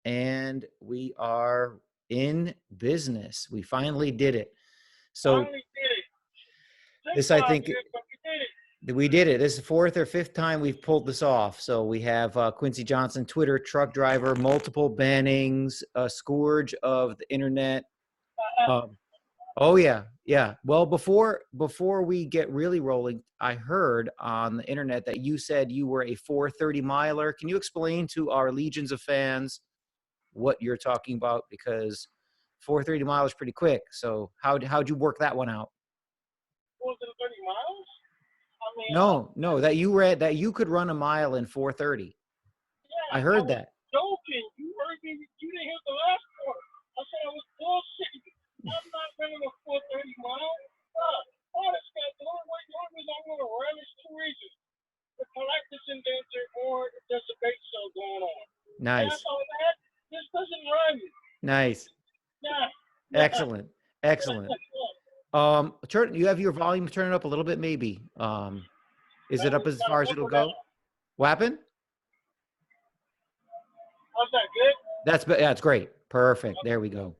and we are in business. We finally did it. So Finally did it. Took this, I 5 think, years, but we did it. we did it. This is the fourth or fifth time we've pulled this off. So we have Quincy Johnson, Twitter truck driver, multiple bannings, a scourge of the internet. Um, oh yeah, yeah. Well, before we get really rolling, I heard on the internet that you said you were a 430 miler. Can you explain to our legions of fans what you're talking about? Because 430 miles is pretty quick. So how'd you work that one out? 430 miles? I mean, No, that you read that you could run a mile in 430. yeah, I I heard was that. joking. You heard me. You didn't hear the last part. I said I was bullshitting. I'm not running a 430 mile. This guy, the only reason I'm going to run is two reasons. The practice endangered or there's a bait show going on. And that's Nice. all that. This doesn't run. Nice. Nah, nah. Excellent. Excellent. You have your volume turn it up a little bit, maybe. Is it up as far as it'll go? What happened? How's that, good? That's great. Perfect. There we go.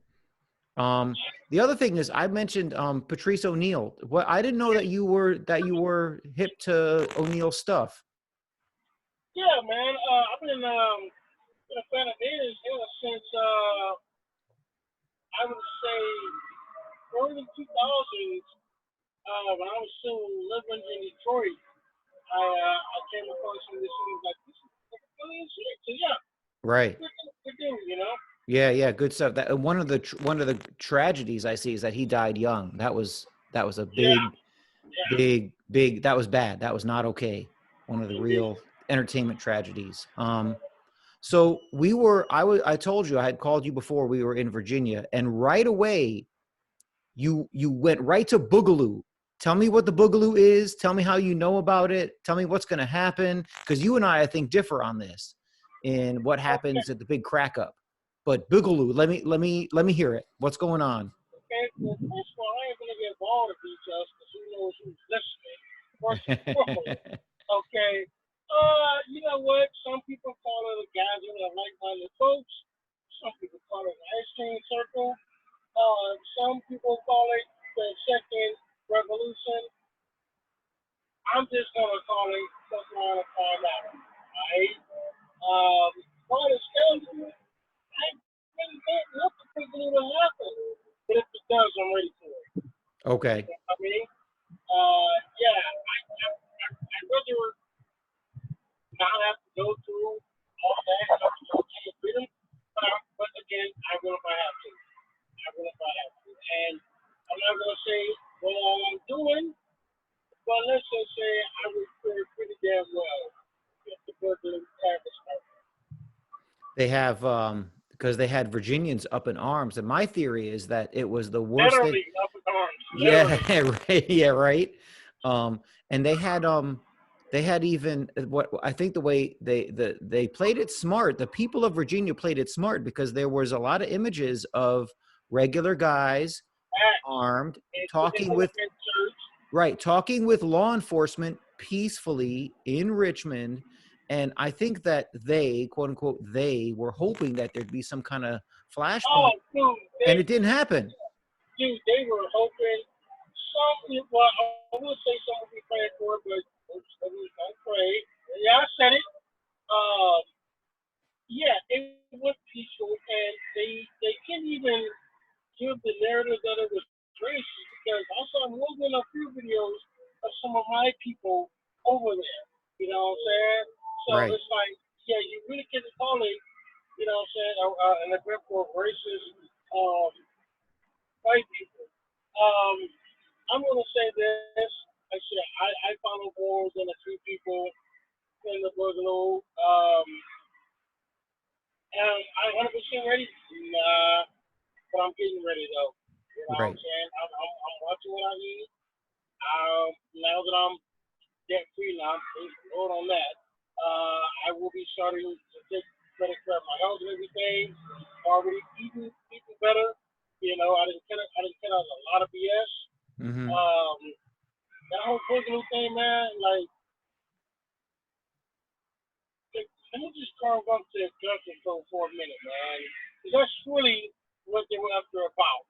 The other thing is I mentioned Patrice O'Neill. What I didn't know that you were hip to O'Neill's stuff. Yeah, man. I've been a fan of his since I would say early 2000s. When I was still living in Detroit, I came across some of this and was like, this is brilliant shit. So yeah, Right. good thing, Yeah, good stuff. That one of the tragedies I see is that he died young. That was a Yeah, yeah. big. That was bad. That was not okay. One of the real entertainment tragedies. So I told you I had called you before we were in Virginia, and right away you went right to Boogaloo. Tell me what the Boogaloo is. Tell me how you know about it. Tell me what's going to happen, because you and I think differ on this in what Okay, happens at the big crack up. But Boogaloo, let me hear it. What's going on? okay. Well, first of all, I ain't gonna get involved with each other because who knows who's listening. First and foremost, okay. You know what? Some people call it a gathering of like-minded folks. Some people call it an ice cream circle. Some people call it the second revolution. I'm just gonna call it something on a find out. Right? Part of schedule, I really don't look to think it will happen. But if it does, I'm ready for it. Okay. You know what I mean? Yeah, I'd rather not have to go through all that and I'm freedom. But again, I will if I have to. I will if I have to. And I'm not gonna say what all I'm doing, but let's just say I would fare pretty damn well if the burger had this. They have because they had Virginians up in arms, and my theory is that it was the worst thing. Literally up in arms. Yeah, Literally. right. Yeah, right. And they had even what I think the way they played it smart. The people of Virginia played it smart because there was a lot of images of regular guys Acts. armed And within talking the with church. right, talking with law enforcement peacefully in Richmond. And I think that they, quote unquote, they were hoping that there'd be some kind of Oh, flashpoint, dude, and it didn't happen. they were hoping some. Well, I would say some would be praying for it, but don't pray. Yeah, I said it. Um, yeah, it was peaceful, and they couldn't even give the narrative that it was racist because I saw more than a few videos of some of my people over there. You know what I'm saying? So Right. it's like, yeah, you really couldn't call it, you know what I'm saying, an event for racist um, white people. Um, I'm gonna say this. I said I follow more than a few people in the Boogaloo. And I 100% ready. Nah, but I'm getting ready though. You know what I'm Right. saying? I'm watching what I eat. Now that I'm debt free now, praise the Lord on that. I will be starting to take better care of my health and everything. Already eating better. You know, I didn't cut out a lot of BS. Mm-hmm. Um, that whole Boogaloo thing, man, like let me just carve up to gun control for a minute, man. 'Cause that's really what they were after about.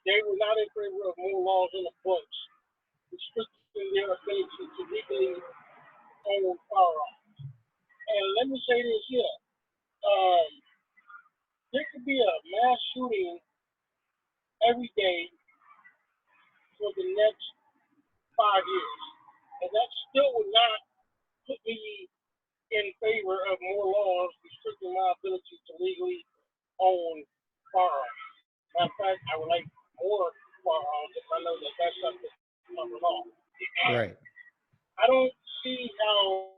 They were not in favor of more laws in the books restricting their ability to legally own firearms. And let me say this here. Um, there could be a mass shooting every day for the next 5 years. And that still would not put me in favor of more laws restricting my ability to legally own firearms. Matter of fact, I would like more firearms if I know that that's something under law. Right. I don't see how.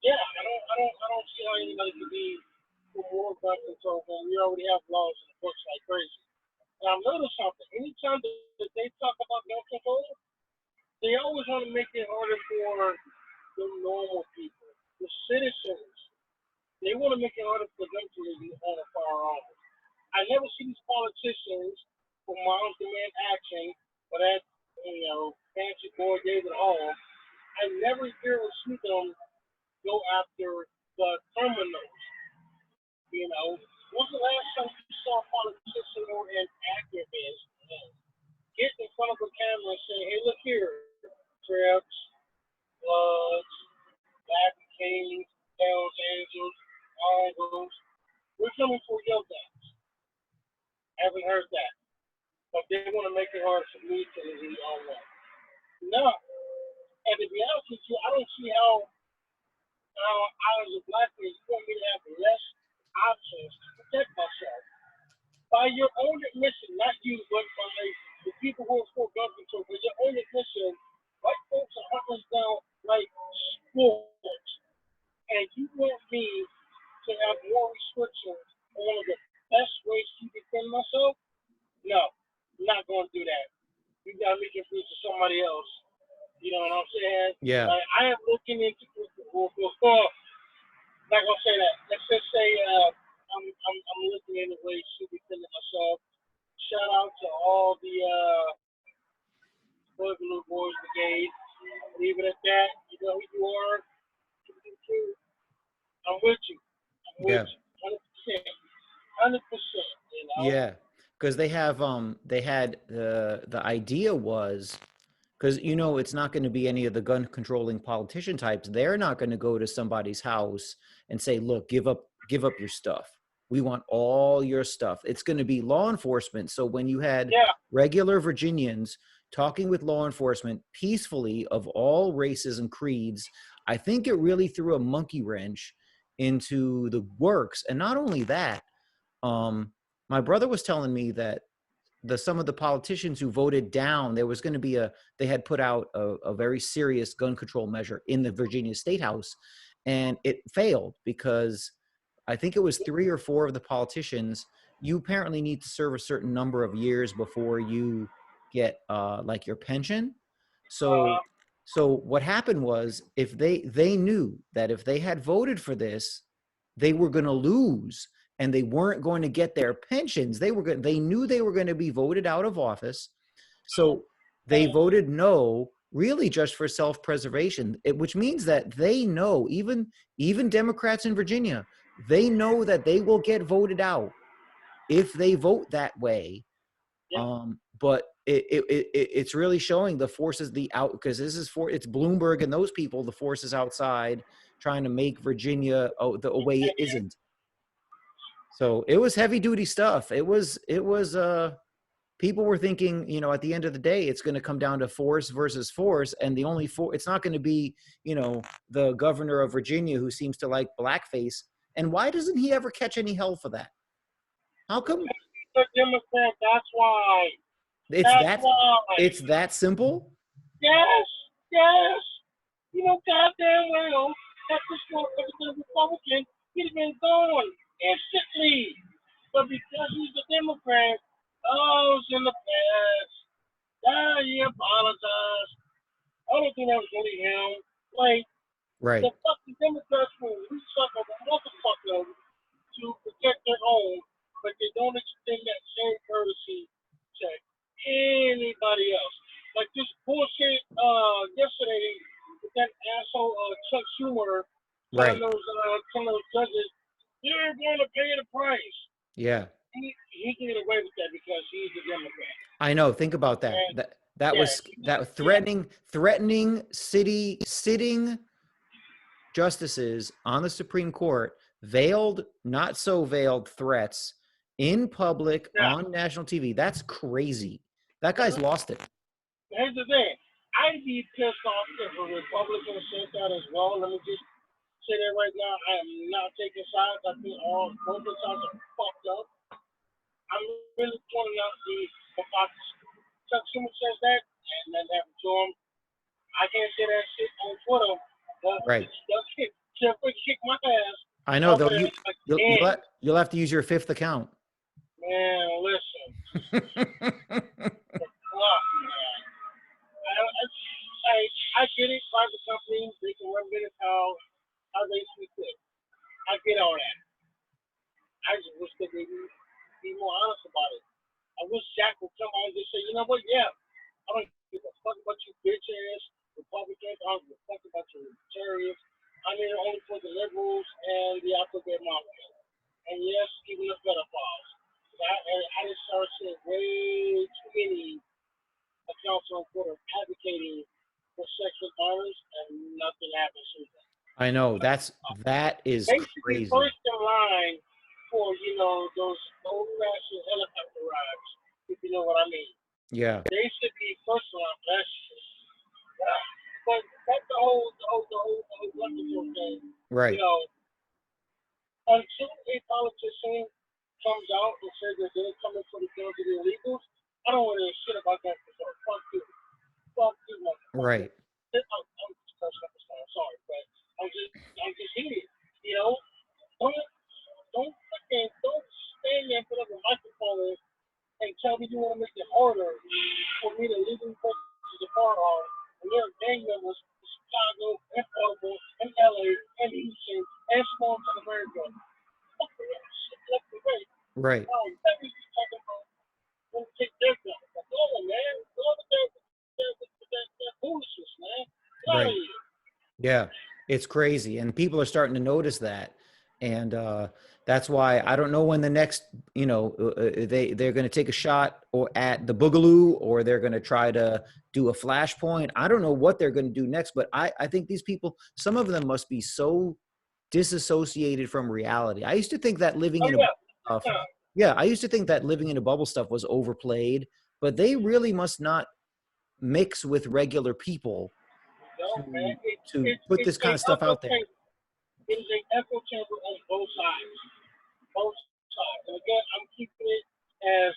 Yeah, I don't see how anybody could be for more gun control when we already have laws in the books like crazy. And I've noticed something. Anytime that they talk about gun control, they always want to make it harder for the normal people, the citizens. They want to make it harder for them to own a firearm. I never see these politicians for moms demand action, but that fancy boy David Hall. I never hear or see them go after the criminals. When's the last time you saw a politician or an activist get in front of a camera and say, "Hey, look here, Trips, Bloods, Black Kings, Hells Angels, Angles, we're coming for your guns." I haven't heard that. But they want to make it hard for me to leave all that. No. And to be honest with you, I don't see how I as a black man, you want me to have less options to protect myself. By your own admission, not you, but by the people who are for gun control, by your own admission, white folks are hunting us down like sports. And you want me to have more restrictions on one of the best ways to defend myself? No, I'm not going to do that. You got me confused with somebody else. You know what I'm saying? Yeah. I am looking into not gonna say that. Let's just say I'm looking into ways to defend myself. Shout out to all the Boogaloo Boys Brigade. Leave it at that. You know who you are. I'm with you. I'm with Yeah. you. 100%. 100%. Yeah. Because they had the idea was, because it's not going to be any of the gun controlling politician types. They're not going to go to somebody's house and say, "Look, give up your stuff. We want all your stuff." It's going to be law enforcement. So when you had regular Virginians talking with law enforcement peacefully of all races and creeds, I think it really threw a monkey wrench into the works. And not only that, my brother was telling me that some of the politicians who voted down, there was going to be they had put out a very serious gun control measure in the Virginia State House, and it failed because I think it was 3 or 4 of the politicians. You apparently need to serve a certain number of years before you get like your pension. So what happened was, if they knew that if they had voted for this, they were going to lose and they weren't going to get their pensions. They knew they were going to be voted out of office. So they voted no, really just for self-preservation, which means that they know, even Democrats in Virginia, they know that they will get voted out if they vote that way. But it's really showing the forces, because it's Bloomberg and those people, the forces outside trying to make Virginia the way it isn't. So it was heavy duty stuff. It was people were thinking, at the end of the day, it's going to come down to force versus force. And it's not going to be, the governor of Virginia who seems to like blackface. And why doesn't he ever catch any hell for that? How come? The Democrat, that's why. It's that simple? Yes. Goddamn well, that this motherfucker was a Republican, he'd have been gone instantly. But because he's a Democrat, it's in the past. He apologized. I don't think that was really him. Like, right. The fucking Democrats will resuck a motherfucker to protect their own, but they don't extend that same courtesy to anybody else. Like this bullshit yesterday with that asshole Right. Telling those judges, you're going to pay the price. Yeah. He can get away with that because he's a Democrat. I know. Think about that. And That yeah, was that threatening sitting justices on the Supreme Court, veiled, not so veiled threats in public yeah. on national TV. That's crazy. That guy's lost it. Here's the thing. I'd be pissed off if a Republican said that as well. Let me just say that right now. I am not taking sides. I think both the sides are fucked up. I'm really pointing out the fact Chuck Schumer says that, and then that to him. I can't say that shit on Twitter. But Right. She'll kick my ass. I know, though. You'll have to use your fifth account. Man, listen. I get it. Private companies, they can run business how they see fit. I get all that. I just wish that they would be more honest about it. I wish Jack would come out and just say, you know what? Yeah, I don't give a fuck about you bitch ass Republicans. I don't give a fuck about your libertarians. I'm here only for the liberals and the African Americans. And yes, even the pedophiles. I just started seeing way too many accounts on Twitter advocating for sexual violence and nothing happens to them. I know. That is basically crazy. First in line for, those old-fashioned helicopter rides, if you know what I mean. Yeah. They should be first in line for that shit. But that's the whole wonderful thing. Right. Until a politician comes out and says that they're coming for the guns of the illegals, I don't want to hear shit about that before. Fuck you. Fuck you, motherfucker. Right. I'm just cursing up this time. I'm sorry, but I'm just heated. Don't stand there and put up a microphone and tell me you want to make it harder for me to legally purchase a firearm. And there are gang members in Chicago, and Baltimore, and LA, and Houston, and small town America. Fuck that shit left and right. Right. That means you're talking about when to take their gun. Like, go on, man. Go on with that foolishness, man. Get out of here. Yeah, it's crazy, and people are starting to notice that, and that's why I don't know when the next, they're going to take a shot or at the Boogaloo, or they're going to try to do a flashpoint. I don't know what they're going to do next, but I think these people, some of them must be so disassociated from reality. I used to think that living in I used to think that living in a bubble stuff was overplayed, but they really must not mix with regular people to put this kind of stuff out there. It is an echo chamber on both sides. Both sides. And again, I'm keeping it as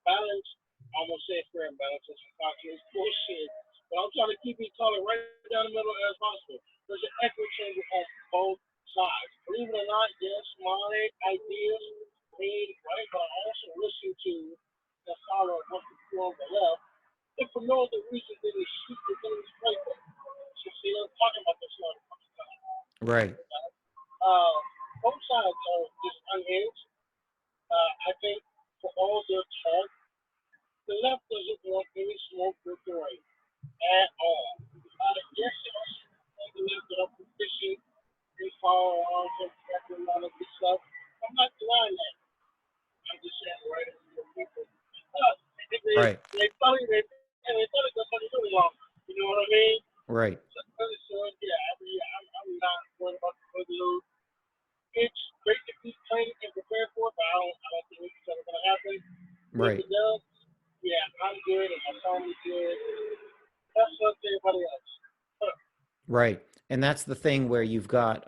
balanced. I almost say fair and balanced as it's bullshit. But I'm trying to keep it color right down the middle as possible. There's an echo chamber on both sides. Believe it or not, yes, my ideas lean right, but I also listen to the follow of what the on the left. If for no other reason than to shoot the things right there. So see, I'm talking about this all the time. Right. Both sides are just unhinged. I think for all their talk, the left doesn't want any smoke with the right at all. Yes, the left that are proficient in firearms and weapons and all of this stuff. I'm not denying that. I'm just saying right for people. Right. They thought it was something really long. You know what I mean? Right. So yeah, I'm not worried about the Boogaloo. It's great to be trained and prepared for it, but I don't think it's ever going to happen. Right. If it does, yeah, I'm good and my family's good. That's up to everybody else. Right. And that's the thing where you've got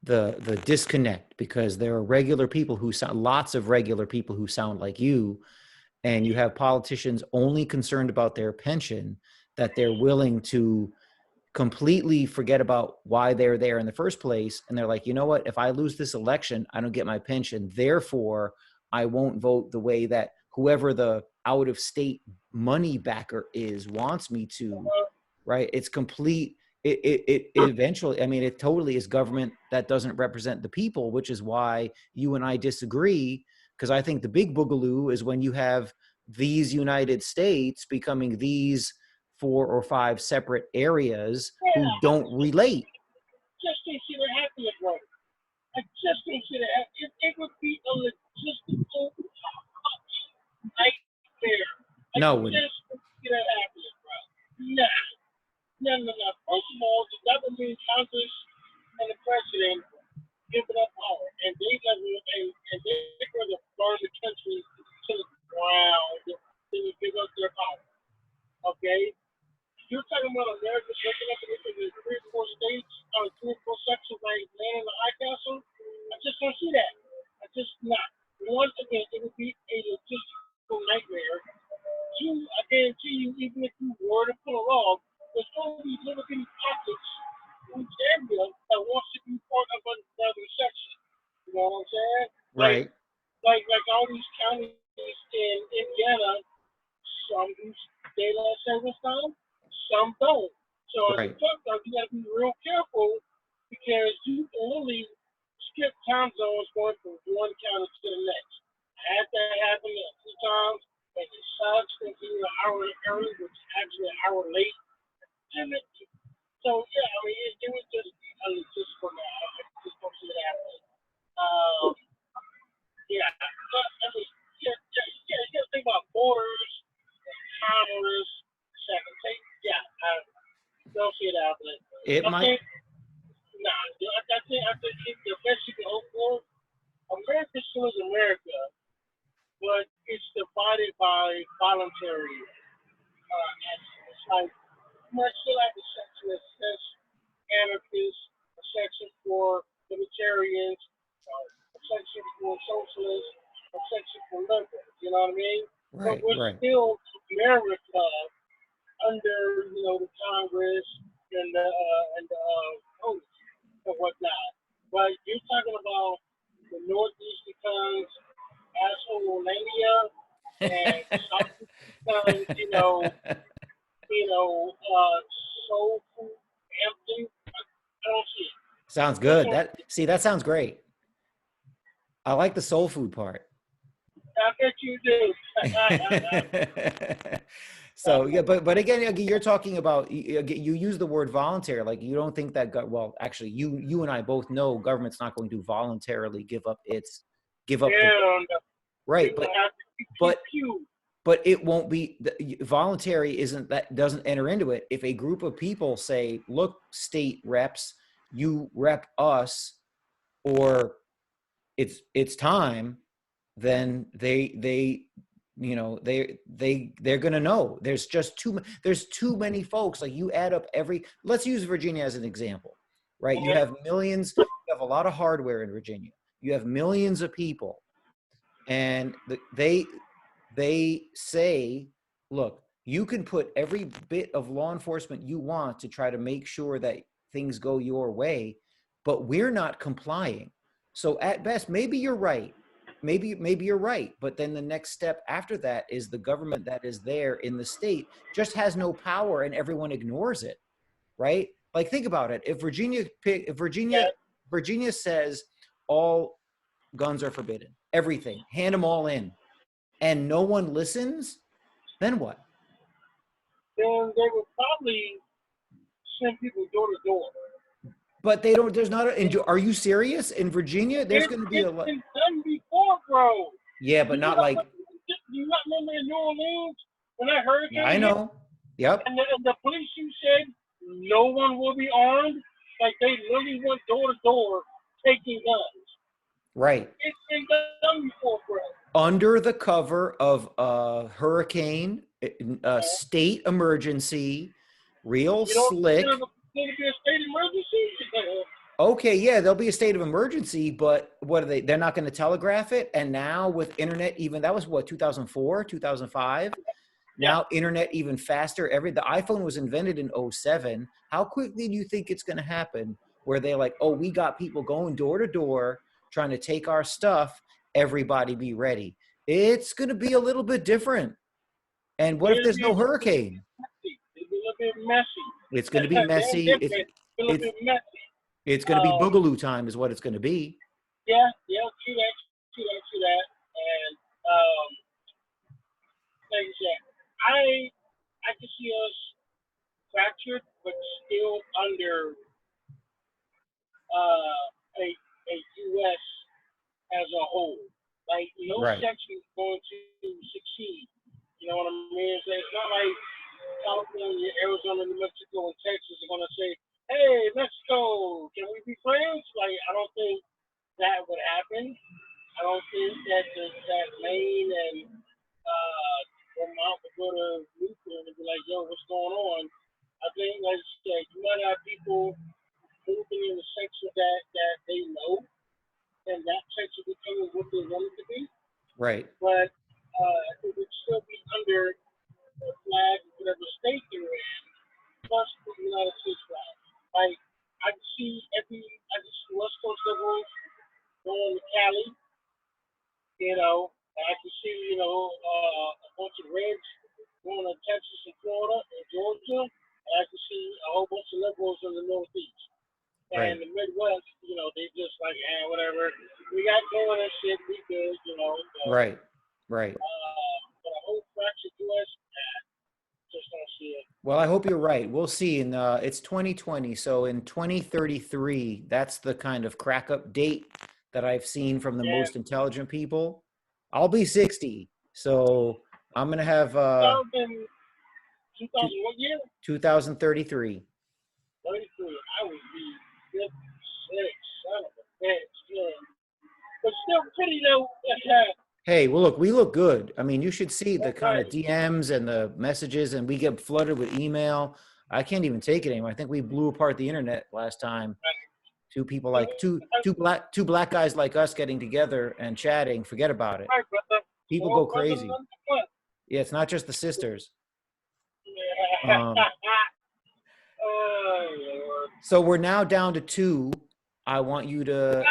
the disconnect, because there are lots of regular people who sound like you, and you have politicians only concerned about their pension, that they're willing to completely forget about why they're there in the first place. And they're like, you know what, if I lose this election, I don't get my pension. Therefore, I won't vote the way that whoever the out of state money backer wants me to, right? It's complete. It eventually, I mean, it totally is government that doesn't represent the people, which is why you and I disagree. Because I think the big boogaloo is when you have these United States becoming these 4 or 5 separate areas who don't relate. just can't see that happening, bro. I just can't see that. It would be a logistical nightmare. I No, it just wouldn't. can't see that happening, bro. Nah. No, no, no. First of all, that would mean Congress and the president giving up power, and they're going to burn the country to the ground to give up their power. Okay, you're talking about America breaking up into the three or four states, three or four sections like man in the high castle. I just don't see that. I just not. Once again, it would be a logistical nightmare. Two, I guarantee you, even if you were to pull it off, there's going to be little bitty pockets in each area that wants to be part of another section. You know what I'm saying? Like, Right, like all these counties in Indiana, some use daylight savings time, some don't. So as a right, truck driver, you got to be real careful because you can literally skip time zones going from one county to the next. I had that happen a few times, and it sucks because you're an hour early, which is actually an hour late. And so yeah, I mean, it was just logistical now. I just don't see it happening. Um, yeah, but I mean, you got to think about borders, commerce, second take. Yeah, I don't see it happening. it I might. think, nah, I think the best you can hope for, America still is America, but it's divided by voluntary. It's like you might still have a section that says anarchists, a section for libertarians, a section for socialists, a section for liberals. You know what I mean? But Right, we're right, still America under the Congress and Congress and whatnot. But you're talking about the Northeast becomes asshole mania and South becomes soul food empty. I don't see it. sounds Just good. don't That see, that sounds great. I like the soul food part. I bet you do. So yeah, but again, you're talking about you use the word voluntary, like you don't think that well, actually, you and I both know government's not going to voluntarily give up the And right, they will have to but pew. but it won't be voluntary. Isn't that doesn't enter into it? If a group of people say, "Look, state reps, you rep us," or it's time, then they're going to know. There's too many folks. Like you add up let's use Virginia as an example, right? You Okay? have millions, you have a lot of hardware in Virginia, you have millions of people, and they say, look, you can put every bit of law enforcement you want to try to make sure that things go your way, but we're not complying. So at best, maybe you're right. Maybe you're right. But then the next step after that is the government that is there in the state just has no power and everyone ignores it, right? Like think about it. If Virginia says all guns are forbidden, everything, hand them all in, and no one listens, then what? Then they would probably send people door to door. But they don't. There's not. Are you serious? In Virginia, there's going to be a It's lot. been done before, bro. Yeah, but Do you not not, like. do you not remember in New Orleans when that Yeah, I hurricane hit know. Yep. and the police chief said no one will be armed? Like they literally went door to door taking guns. Right. It's been done before, bro. Under the cover of a hurricane, a state emergency, real You don't think slick. there's be a state emergency? Okay, yeah, there'll be a state of emergency, but what are they? They're not going to telegraph it. And now with internet, even that was what 2004, 2005. Yeah. Now internet even faster. The iPhone was invented in '07. How quickly do you think it's going to happen where they're like, oh, we got people going door to door trying to take our stuff. Everybody be ready. It's going to be a little bit different. And what if It'll there's be no hurricane? messy. It'll be a little bit messy. It's going to be Damn messy. different. A little It's bit messy. it's going to be Boogaloo time is what it's going to be. Yeah, see that. And like I said, I can see us fractured, but still under a U.S. as a whole. Like no Right. section is going to succeed. You know what I mean? So it's not like California, Arizona, New Mexico, and Texas are going to say, "Hey, Mexico, can we be friends?" Like I don't think that would happen. I don't think that Maine and Vermont would go to Newfoundland and be like, "Yo, what's going on?" I think, like I said, you might have people moving in the section that they know, and that section becoming what they want it to be. Right. But it would still be under the flag of whatever state they're in, plus the United States flag. Like I can see I can see West Coast liberals going to Cali, you know, and I can see, a bunch of Reds going to Texas and Florida and Georgia, and I can see a whole bunch of liberals in the Northeast. Right. And the Midwest, they just like, whatever. We got going and shit, we good, Right. Right. But a whole fractured U.S., just don't see it. Well, I hope you're right. We'll see. And it's 2020. So in 2033, that's the kind of crack up date that I've seen from the Yeah. most intelligent people. I'll be 60. So I'm going to have 2000, what year? 2033. 33. I would be 56, son of a bitch, yeah. But still pretty though. Hey, well, look, we look good. I mean, you should see the That's kind of right. DMs and the messages, and we get flooded with email. I can't even take it anymore. I think we blew apart the internet last time. Two people like two black guys like us getting together and chatting. Forget about it. Right, brother. People More go brother crazy. than the one. Yeah, it's not just the sisters. Yeah. Oh, Lord. So we're now down to 2. I want you to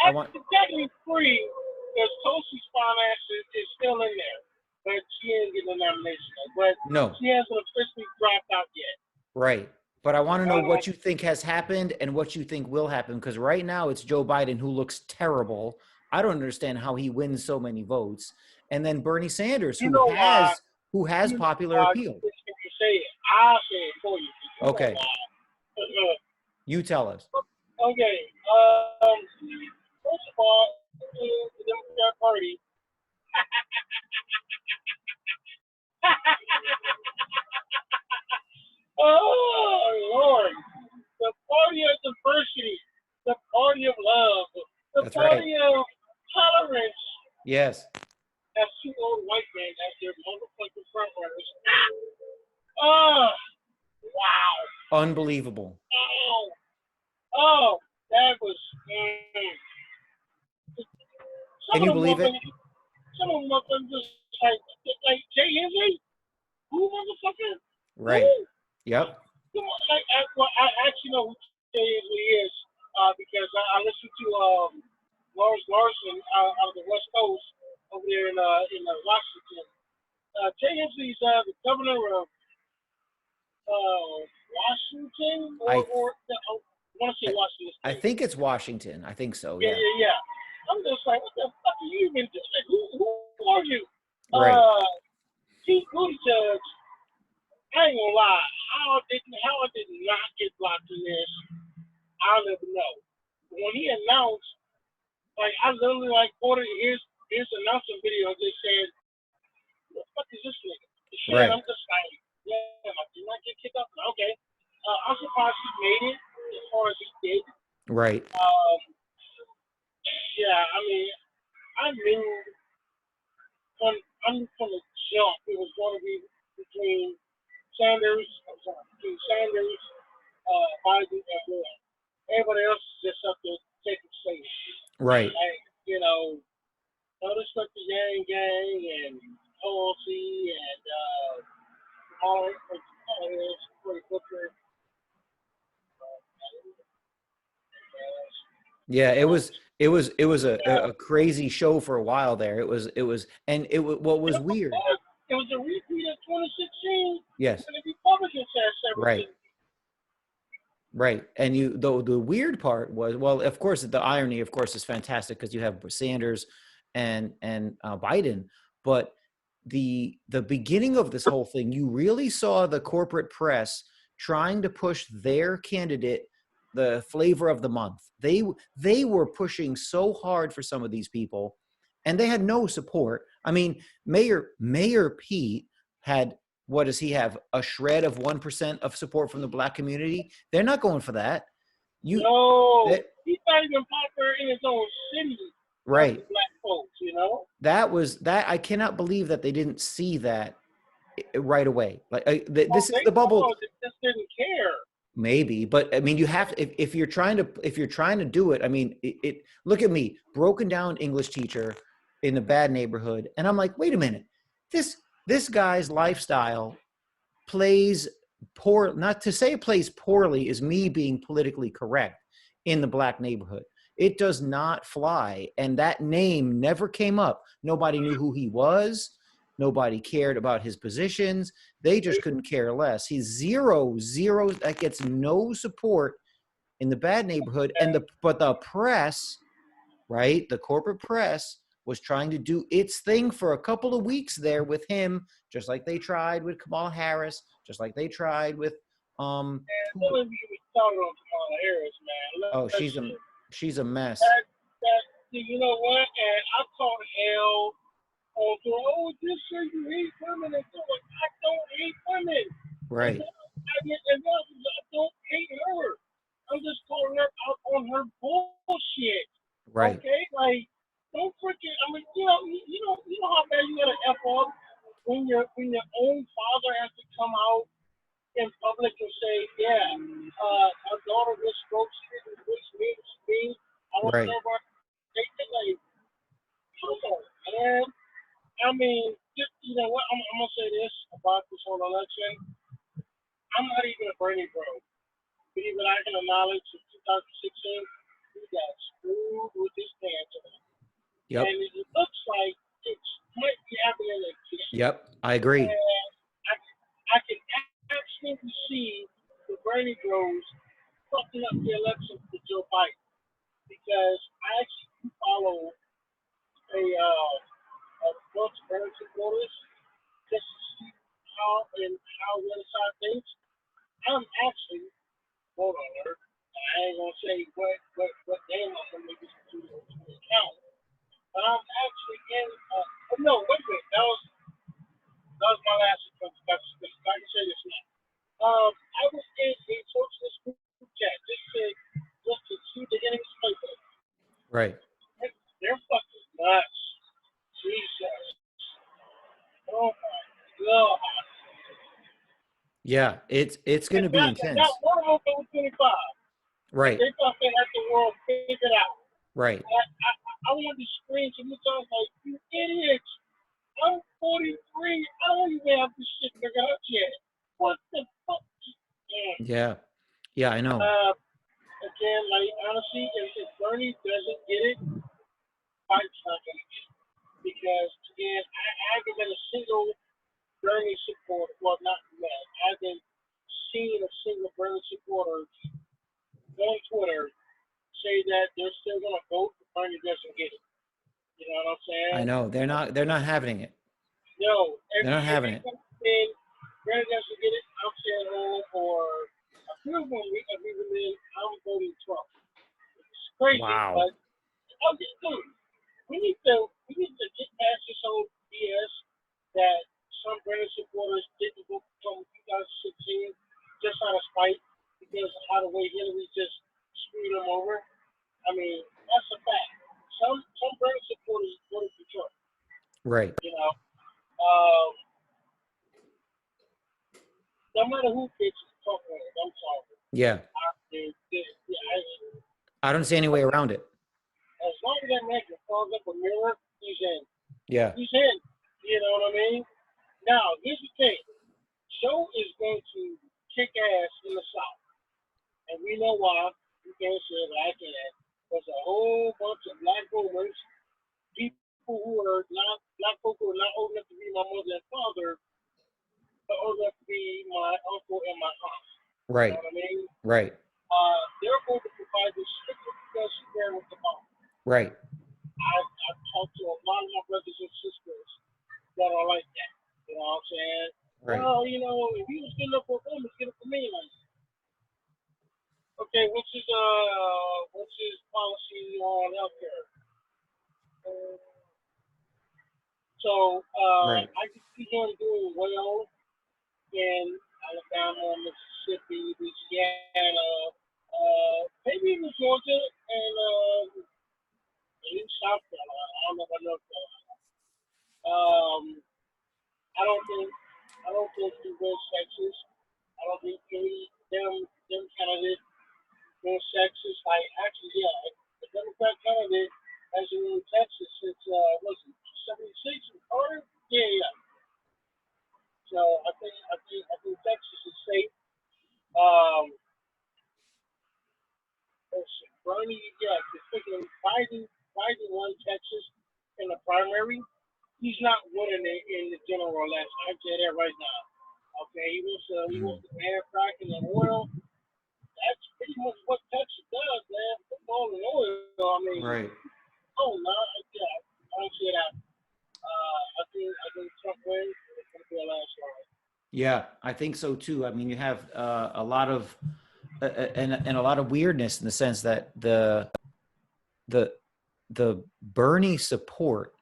I want. Actually, technically free, because Tulsi's finances is still in there, but she ain't getting a nomination. But No. she hasn't officially dropped out yet. Right. But I want to know what you think has happened and what you think will happen, because right now it's Joe Biden who looks terrible. I don't understand how he wins so many votes. And then Bernie Sanders, You know why? who has popular appeal. You say it. I'll say it for you. You Okay. know why. You tell us. Okay. First of all, the Democrat Party. Oh, Lord. The party of diversity. The party of love. The That's party right. of tolerance. Yes. That's 2 old white men as their motherfucking front runners. Oh, wow. Unbelievable. Oh, that was. Can you believe it? Some of them motherfuckers just like Jay Hensley. Who motherfucker? Right. Who? Yep. Come on, I actually know who Jay Hensley is because I listened to Lawrence Larson out of the West Coast over there in Washington. Jay Hensley's the governor of Washington I want to say Washington State. I think it's Washington. I think so. Yeah. I'm just like, what the fuck are you even doing? Like, who are you? Right. Pete Buttigieg, I ain't gonna lie. How I did not get blocked in this, I'll never know. But when he announced, like, I literally like ordered his announcement video and just said, "What the fuck is this nigga?" Right. I'm just like, yeah, I did not get kicked off. Okay. I'm surprised he made it as far as he did. Right. Yeah, I mean, I knew from the jump it was going to be between Sanders, Biden, and Warren. Everybody else is just up there taking safe. Right. Like, no respect to Yang Gang and Tulsi and all this Cory Booker. Yeah, it was a crazy show for a while there. What was weird. It was a repeat of 2016. Yes. And the Republicans had right. Right. And the weird part was, well, of course, the irony, of course, is fantastic because you have Sanders and Biden, but the beginning of this whole thing, you really saw the corporate press trying to push their candidate the flavor of the month. They were pushing so hard for some of these people, and they had no support. I mean, Mayor Pete had, what does he have? A shred of 1% of support from the Black community. They're not going for that. No, he's not even popular in his own city. Right. Black folks, you know. That I cannot believe that they didn't see that right away. Like this is They the bubble. They just didn't care. Maybe, but I mean, you have to, if you're trying to do it. I mean, look at me, broken down English teacher in a bad neighborhood, and I'm like, wait a minute, this guy's lifestyle plays poor. Not to say it plays poorly is me being politically correct in the Black neighborhood. It does not fly, and that name never came up. Nobody knew who he was. Nobody cared about his positions. They just couldn't care less. He's zero, that gets no support in the bad neighborhood. But the press, right? The corporate press was trying to do its thing for a couple of weeks there with him, just like they tried with Kamala Harris, just like they tried with don't even talk on Kamala Harris, man. Oh, she's a mess. You know what? And I called hell on to, oh, just so you hate women. And so I don't hate women. Right. I don't hate her. I'm just calling her out on her bullshit. Right. Okay? Like, don't freaking, I mean, you know how bad you gotta F up when your own father has to come out in public and say, yeah, my daughter was strokes, which means me. I don't Right. know about taking, like, come on, man. I mean, you know what? I'm gonna say this about this whole election. I'm not even a Bernie bro. But even I can acknowledge in 2016, he got screwed with his pants on. Yep. And it looks like it might be happening again. Yep, I agree. And I can absolutely see the Bernie bros fucking up the election for Joe Biden. Because I actually follow a bunch of Bernie supporters just to see how the other side thinks. I'm actually, hold on, I ain't gonna say what name I'm gonna make this to account, but I'm actually in. No, wait a minute, that was my last attempt. I can say this now. I was in a socialist group chat just to see the enemy's playbook. Right. They're fucking nuts. Jesus. Oh my God. Yeah, it's going to be intense. Not one of them was 25. Right. They thought they had the world figured out. Right. I wanted to scream to me, I was like, you idiots. I'm 43. I don't even have this shit figured out yet. What the fuck? Yeah. Yeah, I know. Again, like, honestly, if Bernie doesn't get it, Biden's not going to get it. Because, again, I haven't been a single Bernie supporter. Well, not yet. I haven't seen a single Bernie supporter on Twitter say that they're still going to vote if Bernie doesn't get it. You know what I'm saying? I know. They're not having it. No. They're not having it. Bernie doesn't get it, I'm staying home, or a few of them, I'm voting Trump. It's crazy, Wow. but I'm just doing. We need to get past this whole BS that some Bernie supporters didn't vote for Trump in 2016 just out of spite because of how the way Hillary just screwed them over. I mean, that's a fact. Some Bernie supporters voted for Trump. Right. You know, no matter who picks Trump winners, I'm sorry. Yeah. I don't see any way around it. As long as that man can close up a mirror, he's in. Yeah. He's in. You know what I mean? Now, here's the thing. Joe is going to kick ass in the South. And we know why. You can't say it, but I can. There's a whole bunch of black voters, people who are not, black folk who are not old enough to be my mother and father, but old enough to be my uncle and my aunt. Right. You know what I mean? Right. They're going to provide this strictly because she's there with the mom. Right. I've talked to a lot of my brothers and sisters that are like that. You know what I'm saying? Right. Well, you know, if he was good enough for them, it's good for me. Like, Okay, what's his policy on healthcare? So Right. I can see him doing well in Alabama, Mississippi, Louisiana, maybe even Georgia, and even South Carolina. I don't know about North Carolina. Um, I don't think he wins Texas. I don't think any them candidates win Texas. Like actually, yeah, the Democrat candidate has been in Texas since was it 76 or Carter? Yeah, yeah. So I think Texas is safe. Um, Bernie, yeah, because thinking Biden won Texas in the primary. He's not winning it in the general election. I tell you that right now. Okay, he wants the man fracking and oil. That's pretty much what Texas does, man. Football and oil. I mean, Right. oh no, yeah, I don't see that. I think Trump wins. It's gonna be a landslide. Yeah, I think so too. I mean, you have a lot of and a lot of weirdness in the sense that the the Bernie support,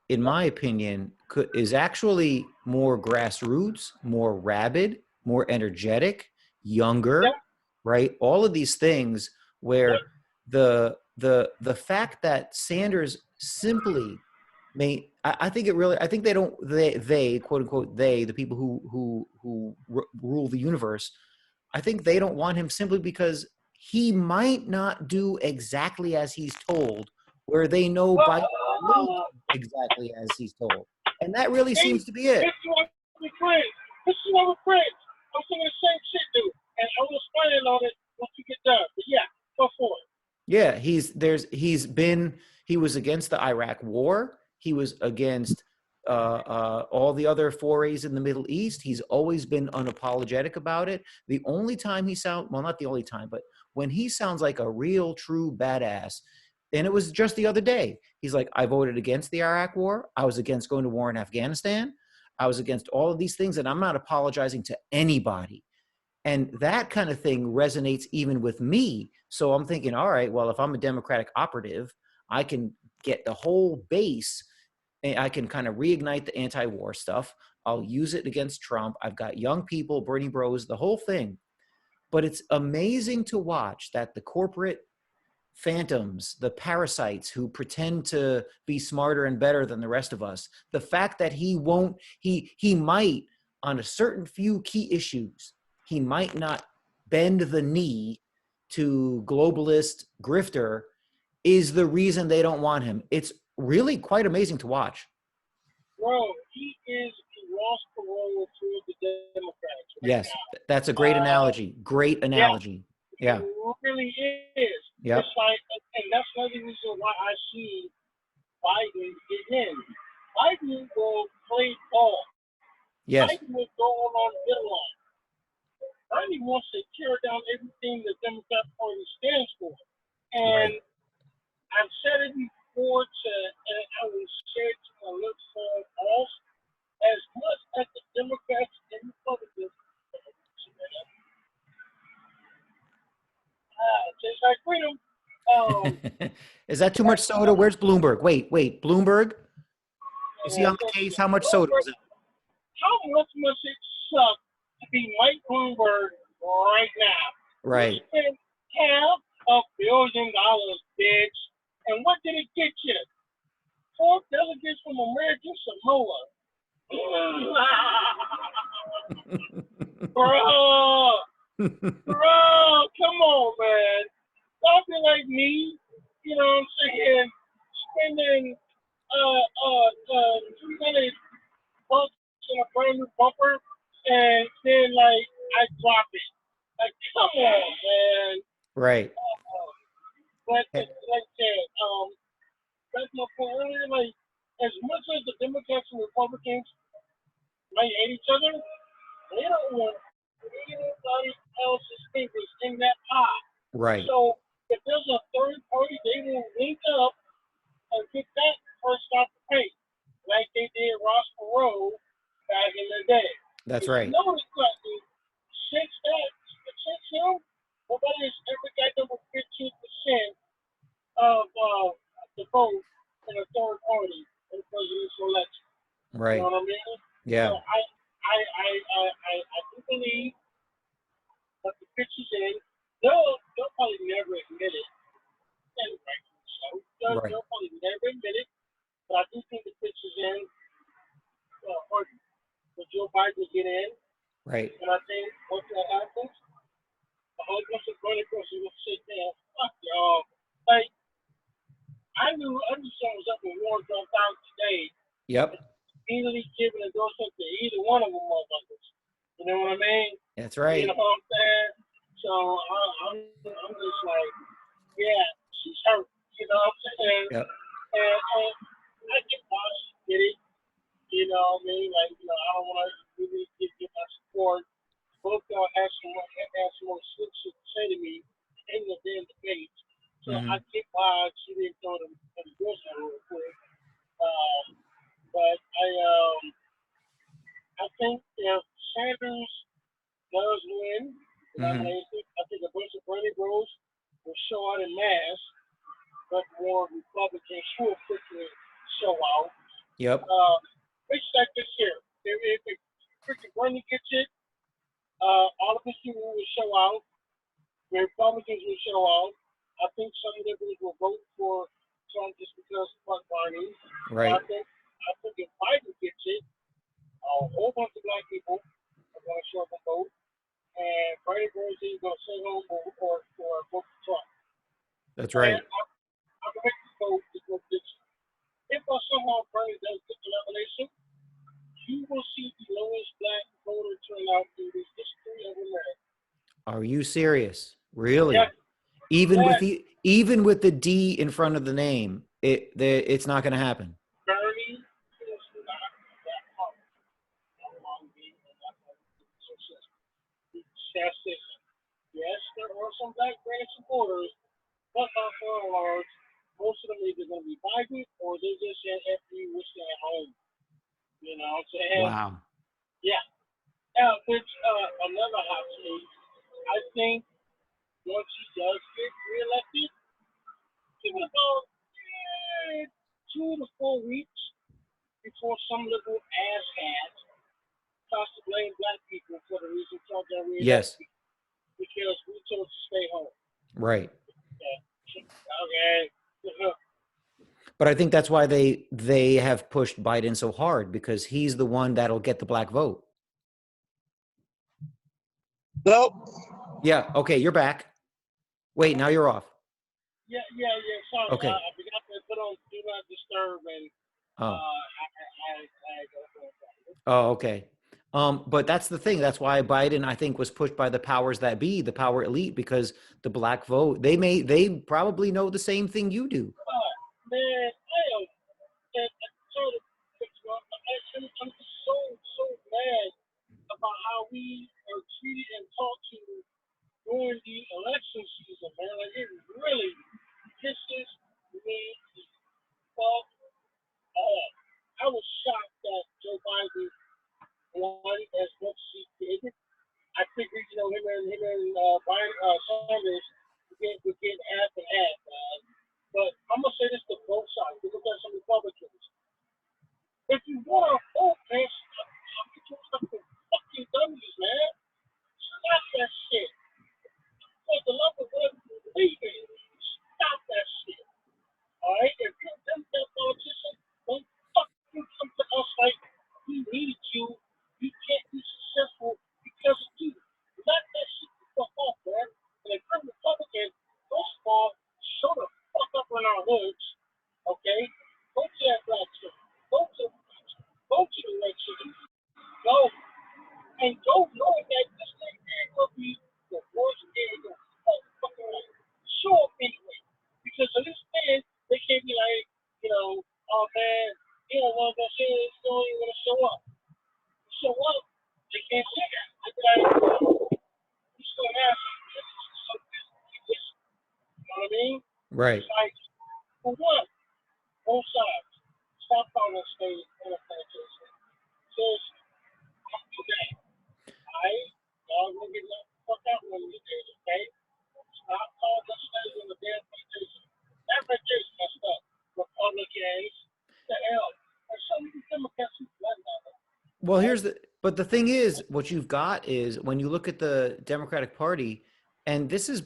in Yep, my opinion, is actually more grassroots, more rabid, more energetic, yep, younger, right? All of these things yep. where the fact that Sanders simply may I think it really I think they quote unquote they the people who rule the universe. I think they don't want him simply because he might not do exactly as he's told, where they know Biden will do Well, exactly as he's told. And that really hey, seems to be it. this is what we friends. This is what we're friends. I'm saying the same shit, dude. And I will explain on it once you get done. But yeah, go for it. Yeah, he was against the Iraq war. He was against all the other forays in the Middle East. He's always been unapologetic about it. The only time well, not the only time, but when he sounds like a real true badass, and it was just the other day, he's like, I voted against the Iraq war. I was against going to war in Afghanistan. I was against all of these things, and I'm not apologizing to anybody. And that kind of thing resonates even with me. So I'm thinking, all right, well, if I'm a Democratic operative, I can get the whole base and I can kind of reignite the anti-war stuff. I'll use it against Trump. I've got young people, Bernie Bros, the whole thing. But it's amazing to watch that the corporate phantoms, the parasites who pretend to be smarter and better than the rest of us, the fact that he might on a certain few key issues, he might not bend the knee to globalist grifter is the reason they don't want him. It's really quite amazing to watch. Bro, he is a lost parole to the Democrats right Yes, now. that's a great analogy. Great Yeah, analogy. he Yeah. really is. Yep. It's like, and that's another reason why I see Biden get in. Biden will play ball. Yes. Biden will go on their line. Bernie wants to tear down everything the Democrat Party stands for. Right. And I've said it before and I will say it to my lips all, as much as the Democrats and Republicans taste like freedom. Is that too much Like, soda? Where's Bloomberg? Wait. Bloomberg? Is he on the so, case? How much soda was it? how much must it suck to be Mike Bloomberg right now? You Right. spent $500 million, bitch. And what did it get you? 4 delegates from American Samoa. Bro, come on, man. Don't be like me. You know what I'm saying? Spending 300 bucks in a brand new bumper, and then like I drop it. Like, come on, man. Right. But like I said, that's my point earlier. Like, as much as the Democrats and Republicans might hate each other, they don't want anybody else's fingers in that pie. Right. So if there's a third party, they will link up and get that person off the paint, like they did Ross Perot back in the day. That's If you right. notice, since him, nobody has the vote in a third party in the presidential election. You Right. know what I mean? So Yeah. I do believe that the pictures in, they'll probably never admit it. And rightfully so. Right. They'll probably never admit it. But I do think the pictures in, or for Joe Biden to get in. Right. And I think once that happens, a whole bunch of Bernie girls will sit there, fuck y'all. Like, I knew something was up with Warren jumped out today, Yep. easily giving endorsement to either one of them motherfuckers. You know what I mean? That's You right. know what I'm saying? So I'm just like, yeah, she's hurt. You know what I'm saying? Yep. And I get why she did it. You know what I mean? Like, I don't want to really give my support. Both y'all had some more slick shit to say to me in the damn debate. So Mm-hmm. I get why she didn't throw them endorsement real quick. But I think if Sanders does win the nomination, I think a bunch of Bernie bros will show out in mass, but more Republicans will quickly show out. Yep. It's like this here. If freaking Bernie gets it, all of his people will show out. The Republicans will show out. I think some of them will vote for Trump just because fuck Bernie. Right. I think if Biden gets it, a whole bunch of black people are going to show up and vote, and Bernie Bros is going to stay home or vote for Trump. That's right. And I'm going to make the vote to go this. If somehow Bernie does get the nomination, you will see the lowest black voter turnout in the history of America. Are you serious? Really? Yeah. Even with the D in front of the name, it's not going to happen. Bernie is not that hard. Yes, there are some black Bernie supporters, but by far and large, most of them either going to be Biden or they just said F you, we're staying at home. You know what I'm saying? Wow. Yeah. Which another hot take. I think once he does get reelected, give it about 2 to 4 weeks before some little asshat starts to blame black people for the reason Trump got reelected. Yes. Because we told to stay home. Right. Okay. But I think that's why they have pushed Biden so hard, because he's the one that'll get the black vote. Nope. Yeah. Okay. You're back. Wait, now you're off. Yeah. Sorry. Okay. I forgot to put on Do Not Disturb and Oh, okay. But that's the thing. That's why Biden, I think, was pushed by the powers that be, the power elite, because the black vote, they probably know the same thing you do. Man, I'm so mad about how we are treated and talked to during the election season, man. Like, it really pisses me off. I was shocked that Joe Biden won as much as he did. I figured, him and Sanders would get half and half, man. But I'm gonna say this to both sides. We look at some Republicans. If you want to vote, man, stop the fucking W's, man. Stop that shit. For the love of God, believe it. Stop that shit. All right? If you're a Democrat politician, don't fucking come to us like we needed you. You can't be successful because of you. Let that shit the fuck off, man. And if you're a Republican, first of all, show the fuck up in our hoods. Okay? Go to that black shit. Go to the red shit. Go. And go knowing that this thing will be the worst day of your fucking life. Show up anyway. Because of this man, they can't be like, oh man, you don't want to say it, you don't even want to show up. Show up, they can't say that. They be like, you still have something. You know what I mean? Right. It's like, for what? Both sides. Stop calling us state NFL. Seriously. Don't do that. Alright? Y'all gonna get the fuck out one of these days, okay? Stop calling us state in the damn plantation. That right there is messed up. Republicans, the hell. There's so many Democrats who left now. Well, but the thing is, what you've got is when you look at the Democratic Party, and this has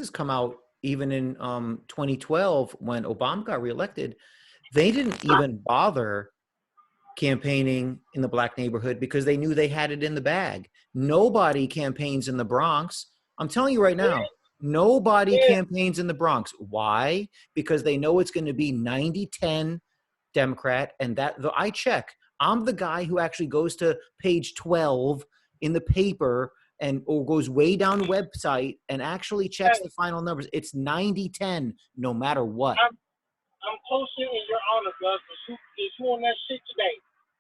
come out even in 2012 when Obama got reelected, they didn't even bother campaigning in the black neighborhood because they knew they had it in the bag. Nobody campaigns in the Bronx. I'm telling you right now, nobody Yeah, campaigns in the Bronx. Why? Because they know it's going to be 90-10 Democrat. And I check. I'm the guy who actually goes to page 12 in the paper or goes way down the website and actually checks hey, the final numbers. It's 90-10 no matter what. I'm posting in your honor, Gus. Is who on that shit today?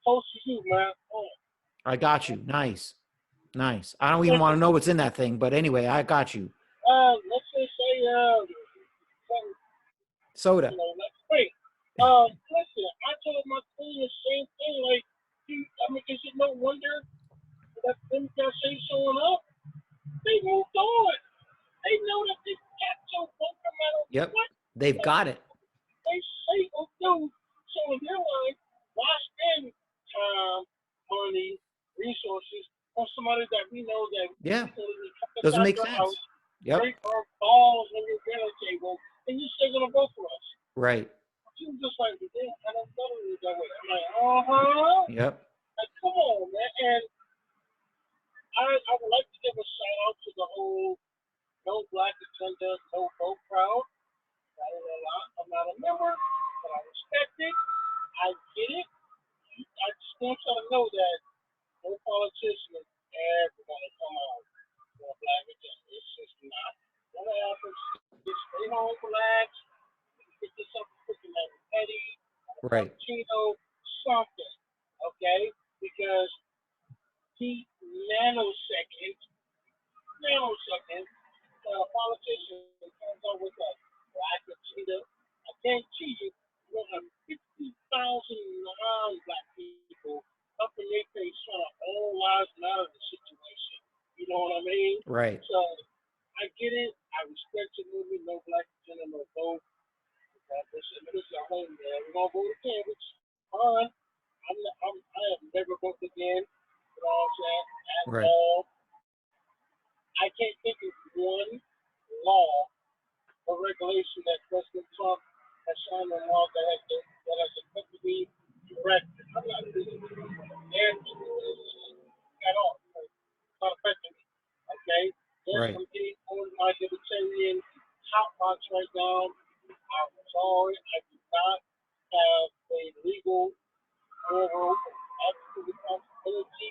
Post to you, man. Oh. I got you. Nice. Nice. I don't even want to know what's in that thing, but anyway, I got you. Let's just say, Soda. let's wait. Listen, I told my queen the same thing. Like, I mean, is it no wonder that them guys ain't showing up? They moved on. They know that they got your vote no matter Yep. what They've got it. they say or do. So in their life, why spend time, money, resources on somebody that we know that Yeah. we come Doesn't inside make your sense. house, Yep. break our balls on your dinner table, and you're still gonna vote for us? Right. She was just like, yeah, I don't know you that way. I'm like, uh-huh. Yep. Like, come on, man. And I would like to give a shout out to the whole no black agenda, no vote crowd. I'm not a member, but I respect it. I get it. I just want y'all to know that no politician is ever gonna come out for a black agenda. It's just not gonna happen. Just stay home, relax, get yourself a freaking petty, a Right. cappuccino, something. Okay? Because he nanosecond, politician comes out with a black agenda. I guarantee you, you'll have 50,000 non-black people up in their face trying to all lives matter the situation. You know what I mean? Right. So I get it. I respect your movement. No black agenda, no vote. This is a home, man. We're gonna vote again, which is fine. I have never voted again. You know what I'm saying? At Right. all. I can't think of one law or regulation that President Trump has signed on law that has affected me directly. I'm not really there at all. It's not affecting me. Okay? Yes, Right. I'm getting on my libertarian hot box right now. I'm sorry, I do not have a legal moral ethical responsibility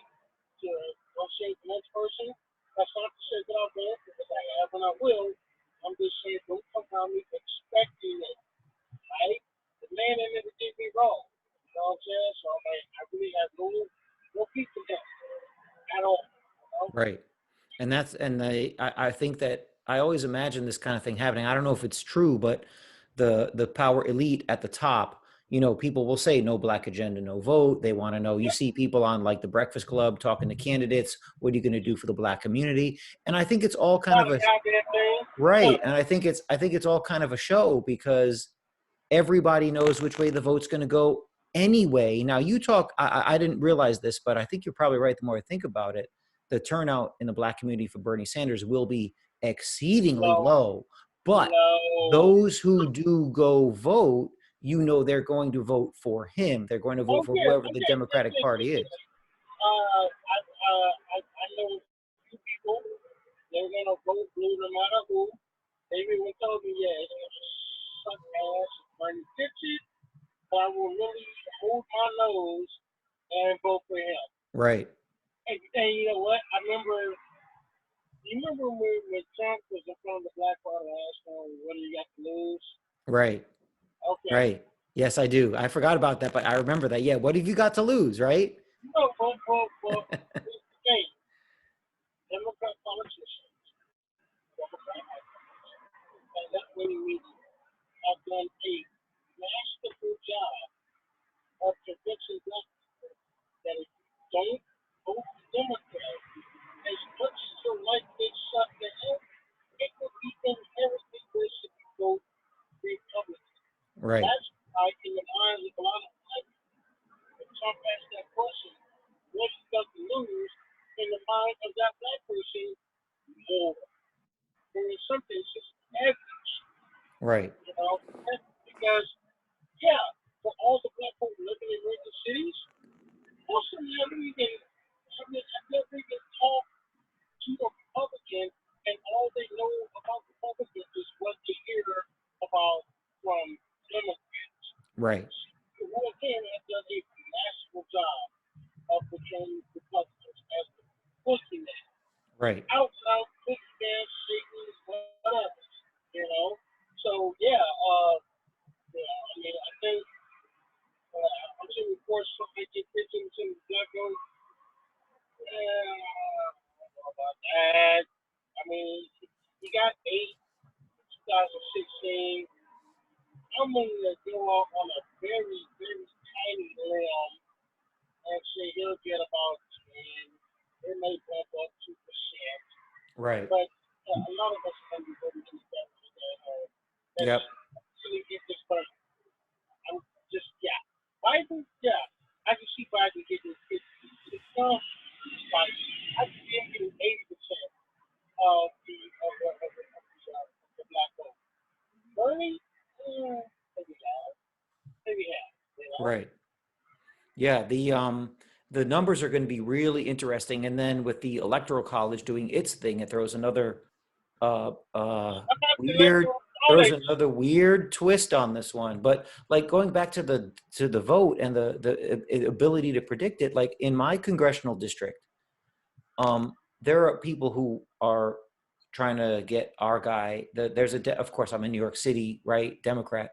to negotiate the next person. That's not to say that I won't, because I have and I will. I'm just saying, don't come around me expecting it, right? The man ain't never did me wrong. You know what I'm saying? So I'm like, I really have no peace in that at all. You know? Right. I think that I always imagine this kind of thing happening. I don't know if it's true, but the power elite at the top, people will say no black agenda, no vote. They want to know. You Yep. see people on like the Breakfast Club talking to candidates. What are you going to do for the black community? And I think it's all kind Not of a a goddamn thing. right. And I think it's all kind of a show because everybody knows which way the vote's going to go anyway. Now you talk, I didn't realize this, but I think you're probably right. The more I think about it, the turnout in the black community for Bernie Sanders will be exceedingly No, low. But no. those who do go vote, they're going to vote for him. They're going to vote Oh for yeah, whoever oh the yeah, yeah, Democratic yeah, Party yeah, is. yeah. I know two people. They're gonna vote blue no matter who. They even told me, yeah, it's gonna suck ass when he gets it, but I will really hold my nose and vote for him. Right, And you know what? You remember when Trump was in front of the black party and asked him, what do you got to lose? right, Okay. right. Yes, I do. I forgot about that, but I remember that. Yeah. What have you got to lose, right? You know, but here's the thing. Democrat politicians, Democrat and that winning media have done a masterful job of convincing black people that if you don't vote Democrat, as much as you like this suck to him, it will be inherently worse if you vote Republican. Right. That's why in the minds of a lot of black people, if Trump asks that question, what he does lose in the mind of that black person more. There is something it's just average, Right. you know, because yeah, for all the black people living in major cities, most of them never even, have never even talked to a Republican, and all they know about Republicans is what they hear about from Democrats. Right. The one thing that does a masterful job of portraying Republicans as the boogeyman, Right. out boogeyman, Satan, whatever, you know. So yeah, I mean, I think I'm seeing reports from like get pitching to the black vote. I don't know about that. I mean, he got 8 in 2016. I'm willing to go out on a very, very tiny limb and say he'll get about 10. It may bump up 2%. Right. But a lot of us are going to be voting in the government Yep. that's really get this done. I'm just, yeah. Biden, yeah. I can see Biden getting 50. Like, I can see him getting 80% of the black vote. Bernie, maybe half. Maybe half, you know? Right. Yeah. The numbers are going to be really interesting. And then with the electoral college doing its thing, it throws another I'm not the weird electoral throws college. another weird twist on this one. But like going back to the vote and the ability to predict it, like in my congressional district, there are people who are trying to get our guy. There's of course I'm in New York City, right? Democrat,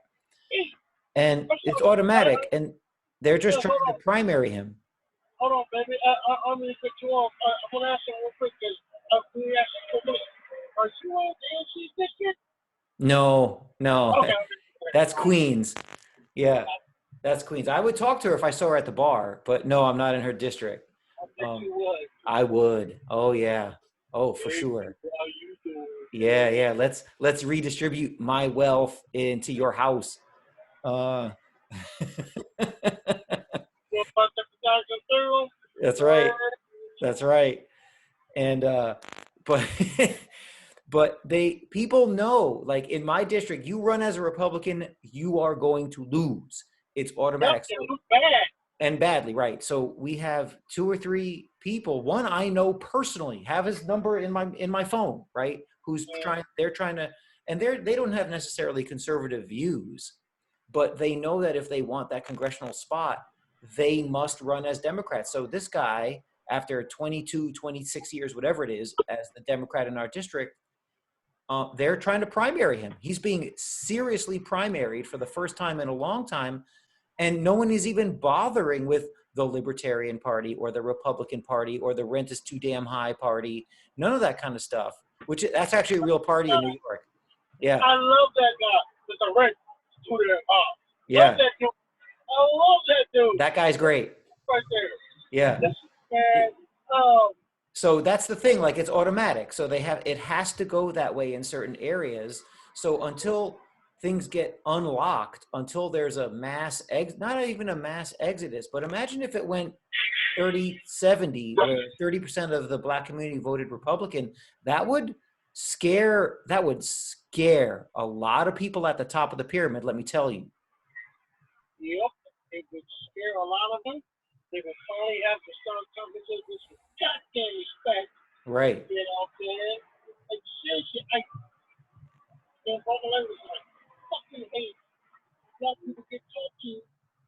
Hey, and what's it's up, automatic, and they're just trying hold to on. primary him. Hold on, baby. I'm going to cut you off. I'm going to ask you real quick because I'm going to ask you for a minute. Are you on the NC district? No, Okay. that's Queens. Yeah, that's Queens. I would talk to her if I saw her at the bar, but no, I'm not in her district. I bet you would. I would. Oh yeah. Oh, for Hey, sure. how you doing? Yeah, yeah. Let's redistribute my wealth into your house. You about the guys in through? That's right. That's right. And but but people know, like in my district, you run as a Republican, you are going to lose. It's Yep, automatic. it So was bad. and badly, right? So we have 2 or 3 people. One I know personally, have his number in my phone, right? Who's trying? They're trying to, and they don't have necessarily conservative views, but they know that if they want that congressional spot, they must run as Democrats. So this guy, after 22, 26 years, whatever it is, as the Democrat in our district, they're trying to primary him. He's being seriously primaried for the first time in a long time. And no one is even bothering with the Libertarian Party or the Republican Party or the rent is too damn high party. None of that kind of stuff, which that's actually a real party in New York. Yeah. I love that guy. It's a rent to their Yeah. Love that dude. I love that dude. That guy's great. Right there. Yeah. And, So that's the thing, like it's automatic. So it has to go that way in certain areas. So until things get unlocked, until there's a not even a mass exodus, but imagine if it went 30-70 where 30% of the black community voted Republican. That would scare a lot of people at the top of the pyramid, let me tell you. yep, it would scare a lot of them. They would finally have to start conversations with goddamn respect. Right. You know what I'm saying? Like, seriously, in my language, like, fucking hate black people get talked to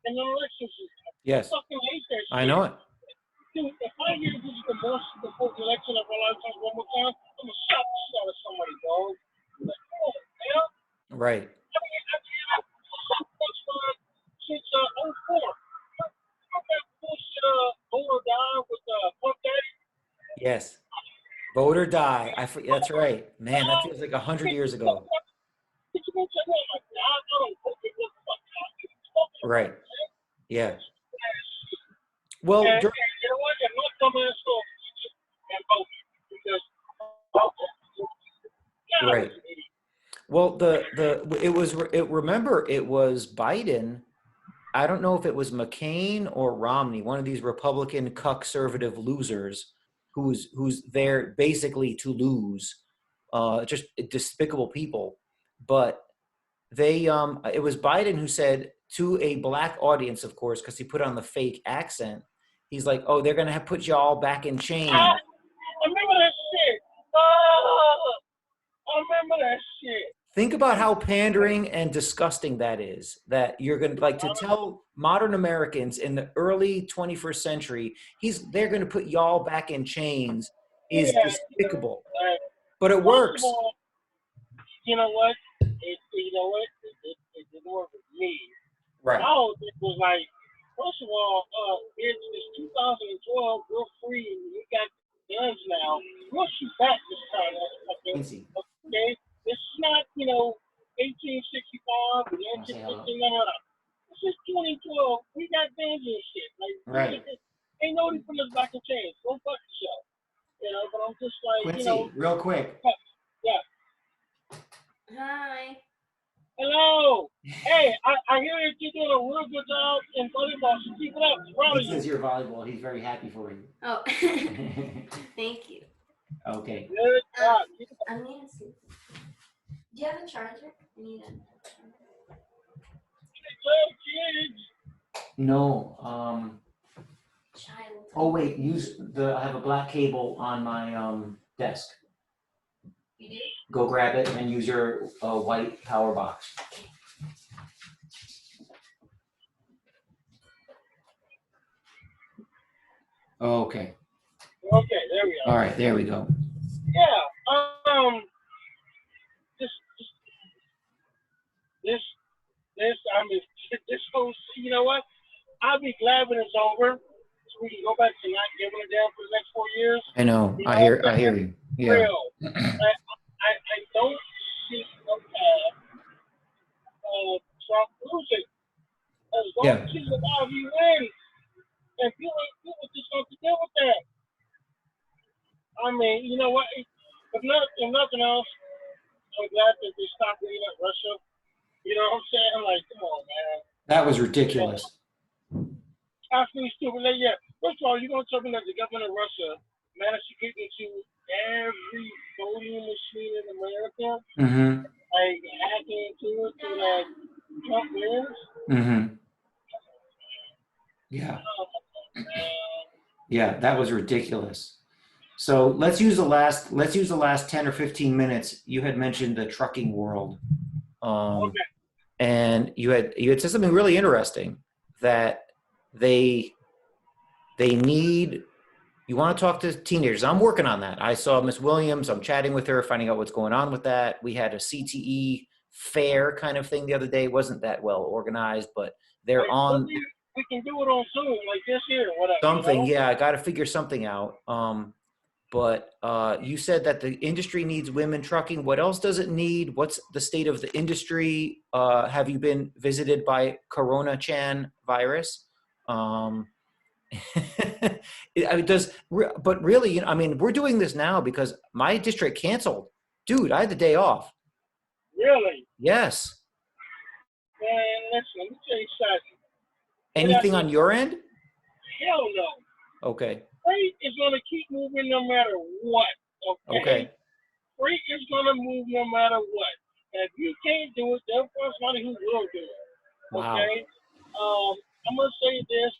in the elections. Yes. I fucking hate that shit. I know it. Dude, if I hear this is the most important election of our lifetime one more time, I'm gonna shot the shit out of somebody, dog. Like, come on, man. Right. I mean, I've shot this one since 04. Remember that bullshit, vote or die with Puff Daddy? Yes. Vote or die. That's right. Man, that feels like 100 years ago. Did you mention that? Like, I don't know. Right. Yeah. Well, and you know what? And my dumbass thought and vote because right. Well, remember it was Biden. I don't know if it was McCain or Romney, one of these Republican conservative losers who's there basically to lose, just despicable people. But it was Biden who said to a black audience, of course, because he put on the fake accent. He's like, "Oh, they're gonna have put y'all back in chains." I remember that shit. Oh, I remember that shit. Think about how pandering and disgusting that is. That you're going to like to tell modern Americans in the early 21st century, they're going to put y'all back in chains is Yeah, despicable. But it first of works. all, you know what? It didn't work with me. Right. My whole thing was like, first of all, it's 2012. We're free. We got guns now. We'll shoot back this time. Quincy. Okay? This is not, 1865 or 1969. This is 2012. We got guns and shit. Like, Right. ain't nobody putting us back in chains. Go fuck yourself. But I'm just like, Quincy, real quick. Yeah. Hi. Hello. Hey, I hear that you're doing a real good job in volleyball. So keep it up. He says you're volleyball. He's very happy for you. Oh, thank you. Good Okay. job. I'm gonna see. Do you have a charger? I need a Kids. No. child. Oh wait. I have a black cable on my desk. You do? Go grab it and use your white power box. Okay. Okay, there we are. All right, there we go. Yeah. This whole, you know what? I'll be glad when it's over, so we can go back to not giving a damn for the next 4 years. I know. You I know, hear you. Yeah. Real. I don't see a path of Trump losing. As long as he's alive, he wins. And people just have to deal with that. I mean, you know what? If nothing else, I'm glad that they stopped beating at Russia. You know what I'm saying? Like, come on, man. That was ridiculous. Absolutely stupid. Like, yeah. First of all, you're going to tell me that the government of Russia managed to get into every voting machine in America? Mm-hmm. Like, hacking into it so that Trump wins? Mm-hmm. Yeah. Oh, man. Yeah, that was ridiculous. So let's use the last 10 or 15 minutes. You had mentioned the trucking world. Okay. And you had said something really interesting that they need. You want to talk to teenagers. I'm working on that. I saw Miss Williams. I'm chatting with her, finding out what's going on with that. We had a CTE fair kind of thing the other day. It wasn't that well organized, but they're on. We can do it on Zoom, like this here, or whatever. Something, you know? yeah. I got to figure something out. But you said that the industry needs women trucking. What else does it need? What's the state of the industry? Have you been visited by Corona-chan virus? But really, I mean, we're doing this now because my district canceled. Dude, I had the day off. Really? Yes. Man, listen, let me tell you something. Anything on your end? Hell no. Okay. Freight is going to keep moving no matter what. Okay. Freight is going to move no matter what. And if you can't do it, there'll be somebody who will do it. Wow. Okay? I'm going to say this.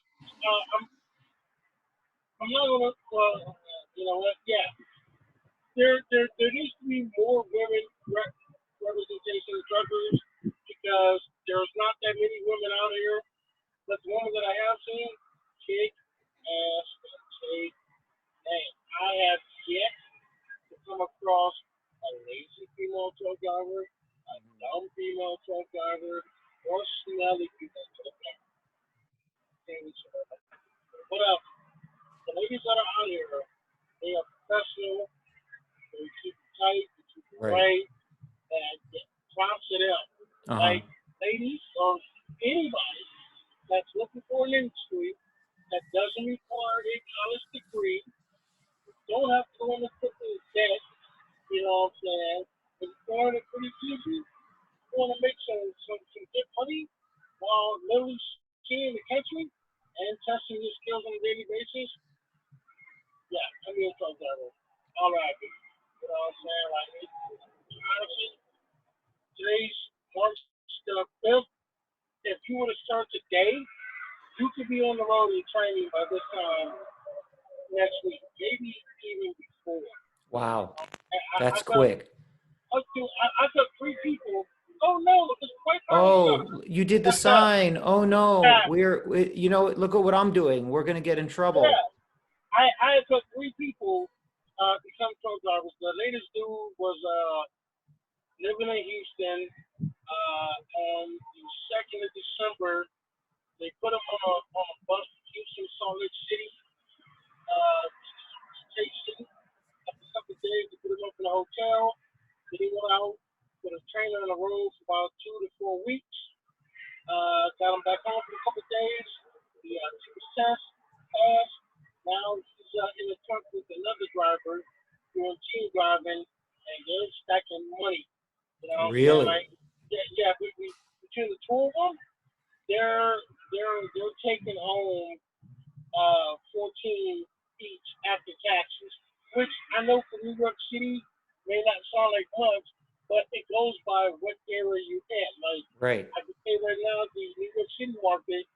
I'm not going to, you know what? Yeah. There needs to be more women representation of truckers because there's not that many women out here. But the woman that I have seen, kick ass, take name. I have yet to come across a lazy female truck driver, a dumb female truck driver, or smelly female truck driver. What else? The ladies that are out here, they are professional, they keep it tight, they keep it right, and props it up. Like, ladies or anybody that's looking for an industry that doesn't require a college degree, don't have to go in the cooking debt, you know what I'm saying? It's going to pretty easy. You want to make some good money while literally seeing the country and testing your skills on a daily basis. Yeah, I'm going to talk that way. All right. You know what I'm saying? Like, honestly, today's March the 5th. If you were to start today, you could be on the road and training by this time next week, maybe even before. Wow. I That's got quick. I got 3 people. Oh no, it's quite Oh, you did the sign. Oh no. Yeah, You know, look at what I'm doing. We're going to get in trouble. yeah. I took 3 people become truck drivers. The latest dude was living in Houston. On the 2nd of December, they put him on a bus to Houston, Salt Lake City station. After a couple of days, they put him up in a hotel. Then he went out with a trainer on the road for about 2 to 4 weeks. Got him back home for a couple of days. He took his test, passed. Now he's in the truck with another driver doing team driving, and they're stacking money. You know what I'm saying? Really? Like, yeah. Between the two of them, they're taking home 14 each after taxes, which I know for New York City may not sound like much, but it goes by what area you're in. Like, Right. I can say right now, the New York City market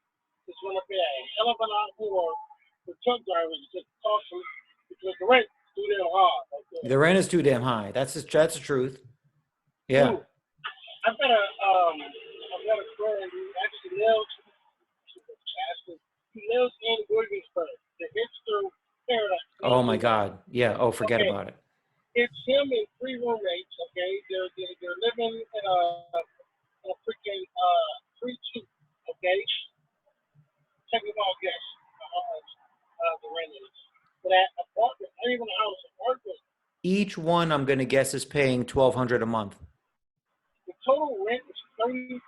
is going to pay a hell of a lot more for truck drivers just costly because the rent is too damn hard. Like, The rent is too damn high. That's the truth. Yeah. dude, I've got a friend who actually lives. He lives in Williamsburg, the hipster paradise. Oh my God. Yeah. Oh, forget Okay, about it. it's him and 3 roommates. Okay, they're living in a freaking 3-2. Okay, check it out, guess how much the rent is for that apartment. Not even a house, apartment. Each one I'm going to guess is paying 1,200 a month. The total rent is $3,300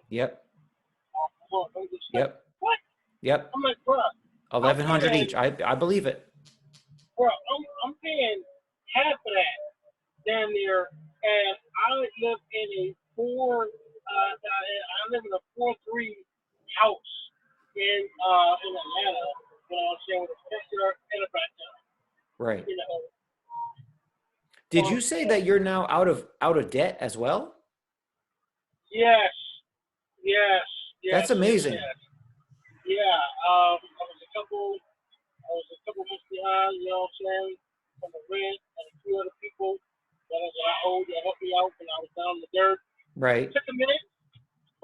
Yep. a month. I'm just like, Yep. what? Yep. I'm like, bro, 1,100 each. I believe it. I'm paying half of that down there, and I live in a I live in a 4-3 house in Atlanta. You know what I'm saying, with a front yard and a backyard. Right. You know, Did you say that you're now out of debt as well? yes, yes, yes, That's amazing. yes. Yeah, I was a couple months behind. You know what I'm saying, from the rent and a few other people that I owed that helped me out when I was down in the dirt. Right. It took a minute,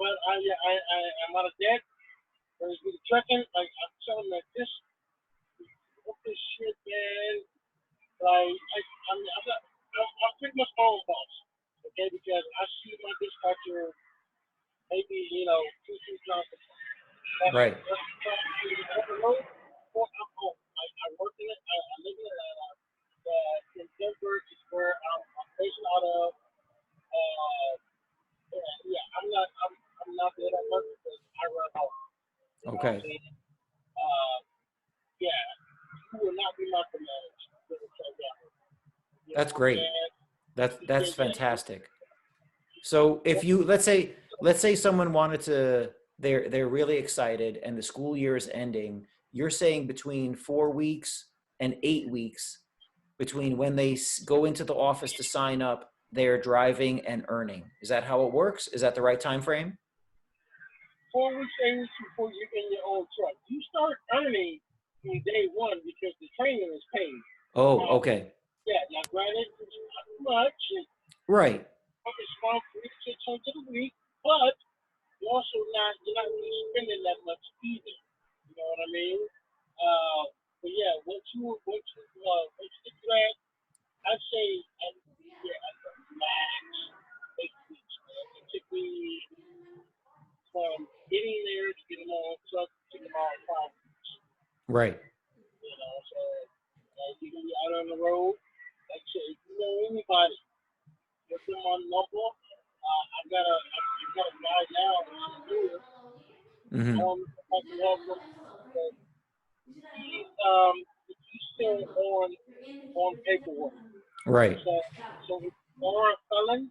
but I'm out of debt. There's been trucking. Like, I'm telling them that what this shit, man. Like, I'm pretty much my own boss, okay? Because I see my dispatcher maybe, 2 times a month. Right. That's the road, or I'm home. I work in it. I live in Atlanta. In Denver is where I'm based out of. Uh, yeah, I'm not there that much because I run home. You know what I'm Okay. saying? Yeah, you will not be micromanaged. You know That's what I'm great. saying? That's fantastic. So if you let's say someone wanted to they're really excited and the school year is ending, you're saying between 4 weeks and 8 weeks between when they go into the office to sign up, they're driving and earning. Is that how it works? Is that the right time frame? 4 weeks, 8 weeks before you're in your own truck. You start earning from day one because the training is paid. Oh, okay. Yeah, now granted, it's not much. Right. It's around 3 to 600 a week, but you're not really spending that much either. You know what I mean? But yeah, once you get to that, I'd say at the max 8 weeks, man. It took me from getting there to getting on truck to them all 5 weeks. Right. You know, so you can be out on the road. Like I say, if you know anybody, give them my number. I've got a guy now who's new. Mm-hmm. I can help him. But he's still on paperwork. Right. So, so if you are a felon,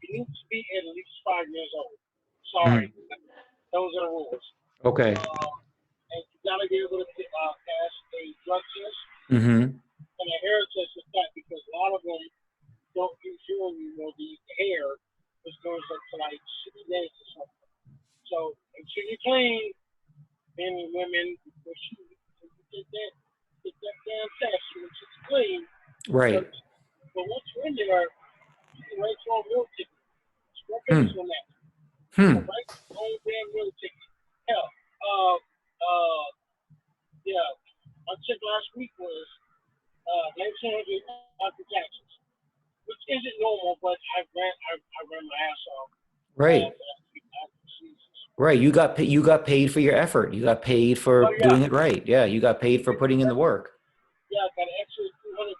you need to be at least 5 years old. Sorry, Mm. those are the rules. Okay. And you gotta be able to pass a drug test Mm-hmm. and a hair test with that because a lot of them don't use hearing you know the hair is goes up to like 6 days or something. So make sure you're clean, men and women, before you get that damn test, make sure it's clean. Right. But, but once you're in there, you can write your own meal ticket. Score Hmm. business on that. You Hmm. can write your own damn meal ticket. Hell, uh, uh, yeah, my check last week was 1900 after taxes, which isn't normal, but I ran my ass off Right. last week after Jesus. Right. You got paid for your effort. You got paid for Oh yeah, doing it right. Yeah. You got paid for putting in the work. yeah, I got an extra $200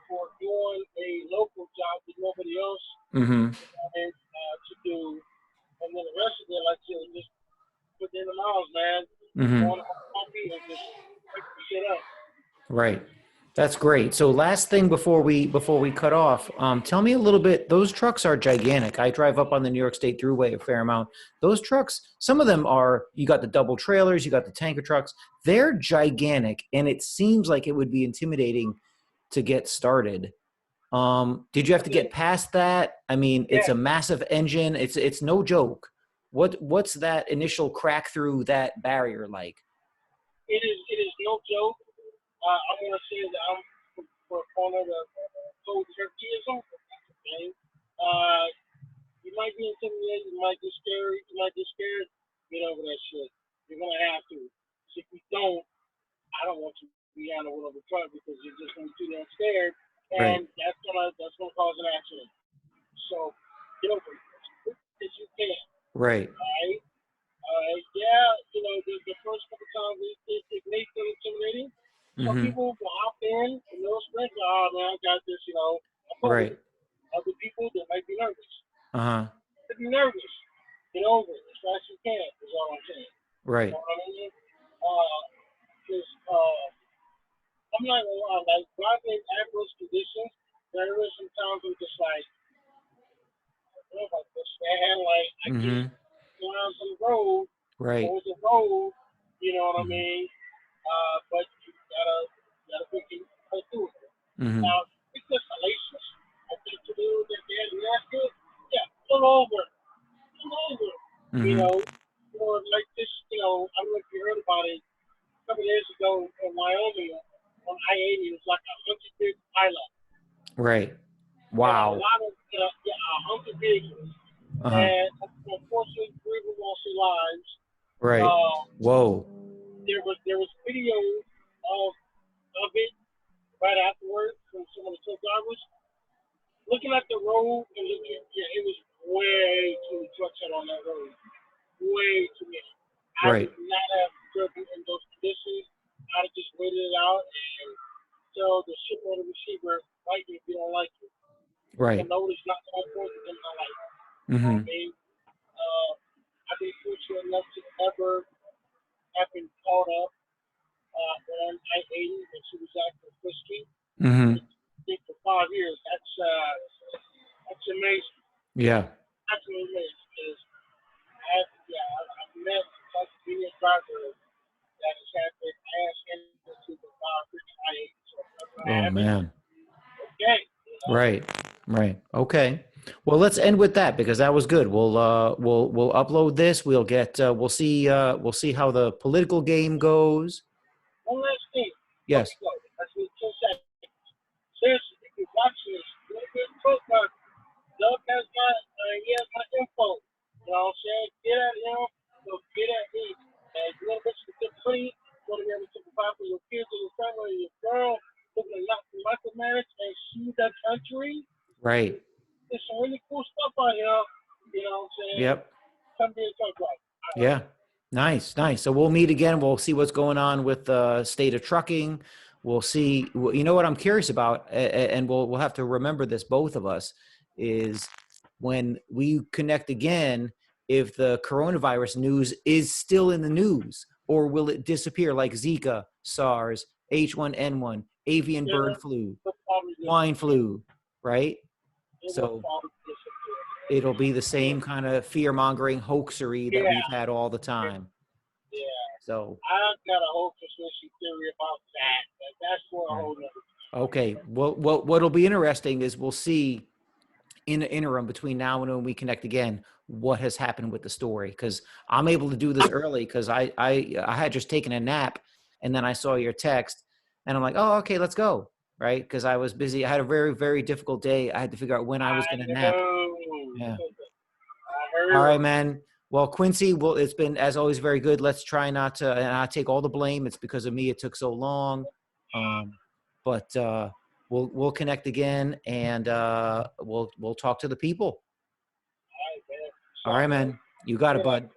for doing a local job that nobody else Mm-hmm. wanted to do, and then the rest of it, like you just put in the miles, man. Mm-hmm. Going on coffee and just pick the shit up. Right. That's great. So last thing before we cut off, tell me a little bit. Those trucks are gigantic. I drive up on the New York State Thruway a fair amount. Those trucks, some of them are. You got the double trailers, you got the tanker trucks. They're gigantic, and it seems like it would be intimidating to get started. Did you have to get past that? I mean, it's Yeah, a massive engine. It's no joke. What's that initial crack through that barrier like? it is no joke. I'm gonna say that I'm for a corner of cold turkeyism. Okay. Uh, you might be intimidated, you might get scared, get over that shit. You're gonna have to. So if you don't, I don't want you to be on the wheel of a truck because you're just gonna be too damn scared, Right. and that's gonna cause an accident. So get over it as quick as you can. Right. Alright? Yeah, the first couple times it may feel intimidating. Some Mm-hmm. people will hop in and they'll sprint, oh man, I got this. I'm over Right. it. Other people, they might be nervous. Uh-huh. If you're nervous, get over it as fast as you can, is all I'm saying. You Right. know what I mean? Because I'm not gonna lie, like, driving in adverse conditions, there is some times I'm just like, what about this, man? Like, I can't Mm-hmm. go around some road, Right. there's a road, you know what I Mm-hmm. mean? But you gotta freaking play through it. Mm-hmm. Now, it's just salacious. I think to do that that's good. Yeah, pull over. Pull over. You Mm-hmm. know, like this, I don't know if you heard about it a couple of years ago in Wyoming on I-80, it was like 100 big pileup. Right. And a Wow. lot of, 100 vehicles. Uh-huh. And unfortunately, 3 of them lost their lives. Right. Uh, Whoa. there was video of it right afterwards from some of the truck drivers looking at the road and it was way too many trucks out on that road. Way too many. I Right. would not have driven in those conditions. I'd have just waited it out and tell the shipper or the receiver, like it if you don't like it. The Right. note is not going forth and I like it. You know what Mm-hmm. I mean? Uh, I've been fortunate enough to never have been caught up on I-80 when she was acting frisky. Mm-hmm. For 5 years. That's amazing. Yeah. Absolutely amazing. Because I've met such a driver that has had their ass into the 5 I-80. So whenever I Oh have it, man. okay. Right. Right. Okay. Well, let's end with that because that was good. We'll upload this. We'll see how the political game goes. One last thing. Before Yes. we go, that's me 2 seconds. Seriously, if you're watching this, you're a good talk about Doug he has my info. You know what I'm saying? Get at him, so get at me. And if you want to make some good money, you want to be able to provide for your kids or your family or your girl, looking to not to micromanage and see the country. Right. There's some really cool stuff out here. You know what I'm saying? Yep. Come be a talk about it. Yeah. Nice. Nice. So we'll meet again. We'll see what's going on with the state of trucking. We'll see. You know what I'm curious about, and we'll have to remember this, both of us, is when we connect again, if the coronavirus news is still in the news, or will it disappear like Zika, SARS, H1N1, avian Yeah, bird flu, it'll probably swine disappear. flu, right? It will So probably disappear. it'll be the same kind of fear mongering hoaxery that Yeah, we've had all the time. yeah. So, I've got a whole conspiracy theory about that, but that's for a whole nother. okay. Well, what'll be interesting is we'll see in the interim between now and when we connect again, what has happened with the story. Cause I'm able to do this early because I had just taken a nap and then I saw your text and I'm like, oh, okay, let's go. Right. Cause I was busy. I had a very, very difficult day. I had to figure out when I was going to I nap. know. Yeah. I heard All right, it. man. Well, Quincy, well, it's been as always very good. Let's try not to, and I take all the blame. It's because of me. It took so long. But we'll connect again, and we'll talk to the people. All right, man. All right, man. You got it, bud.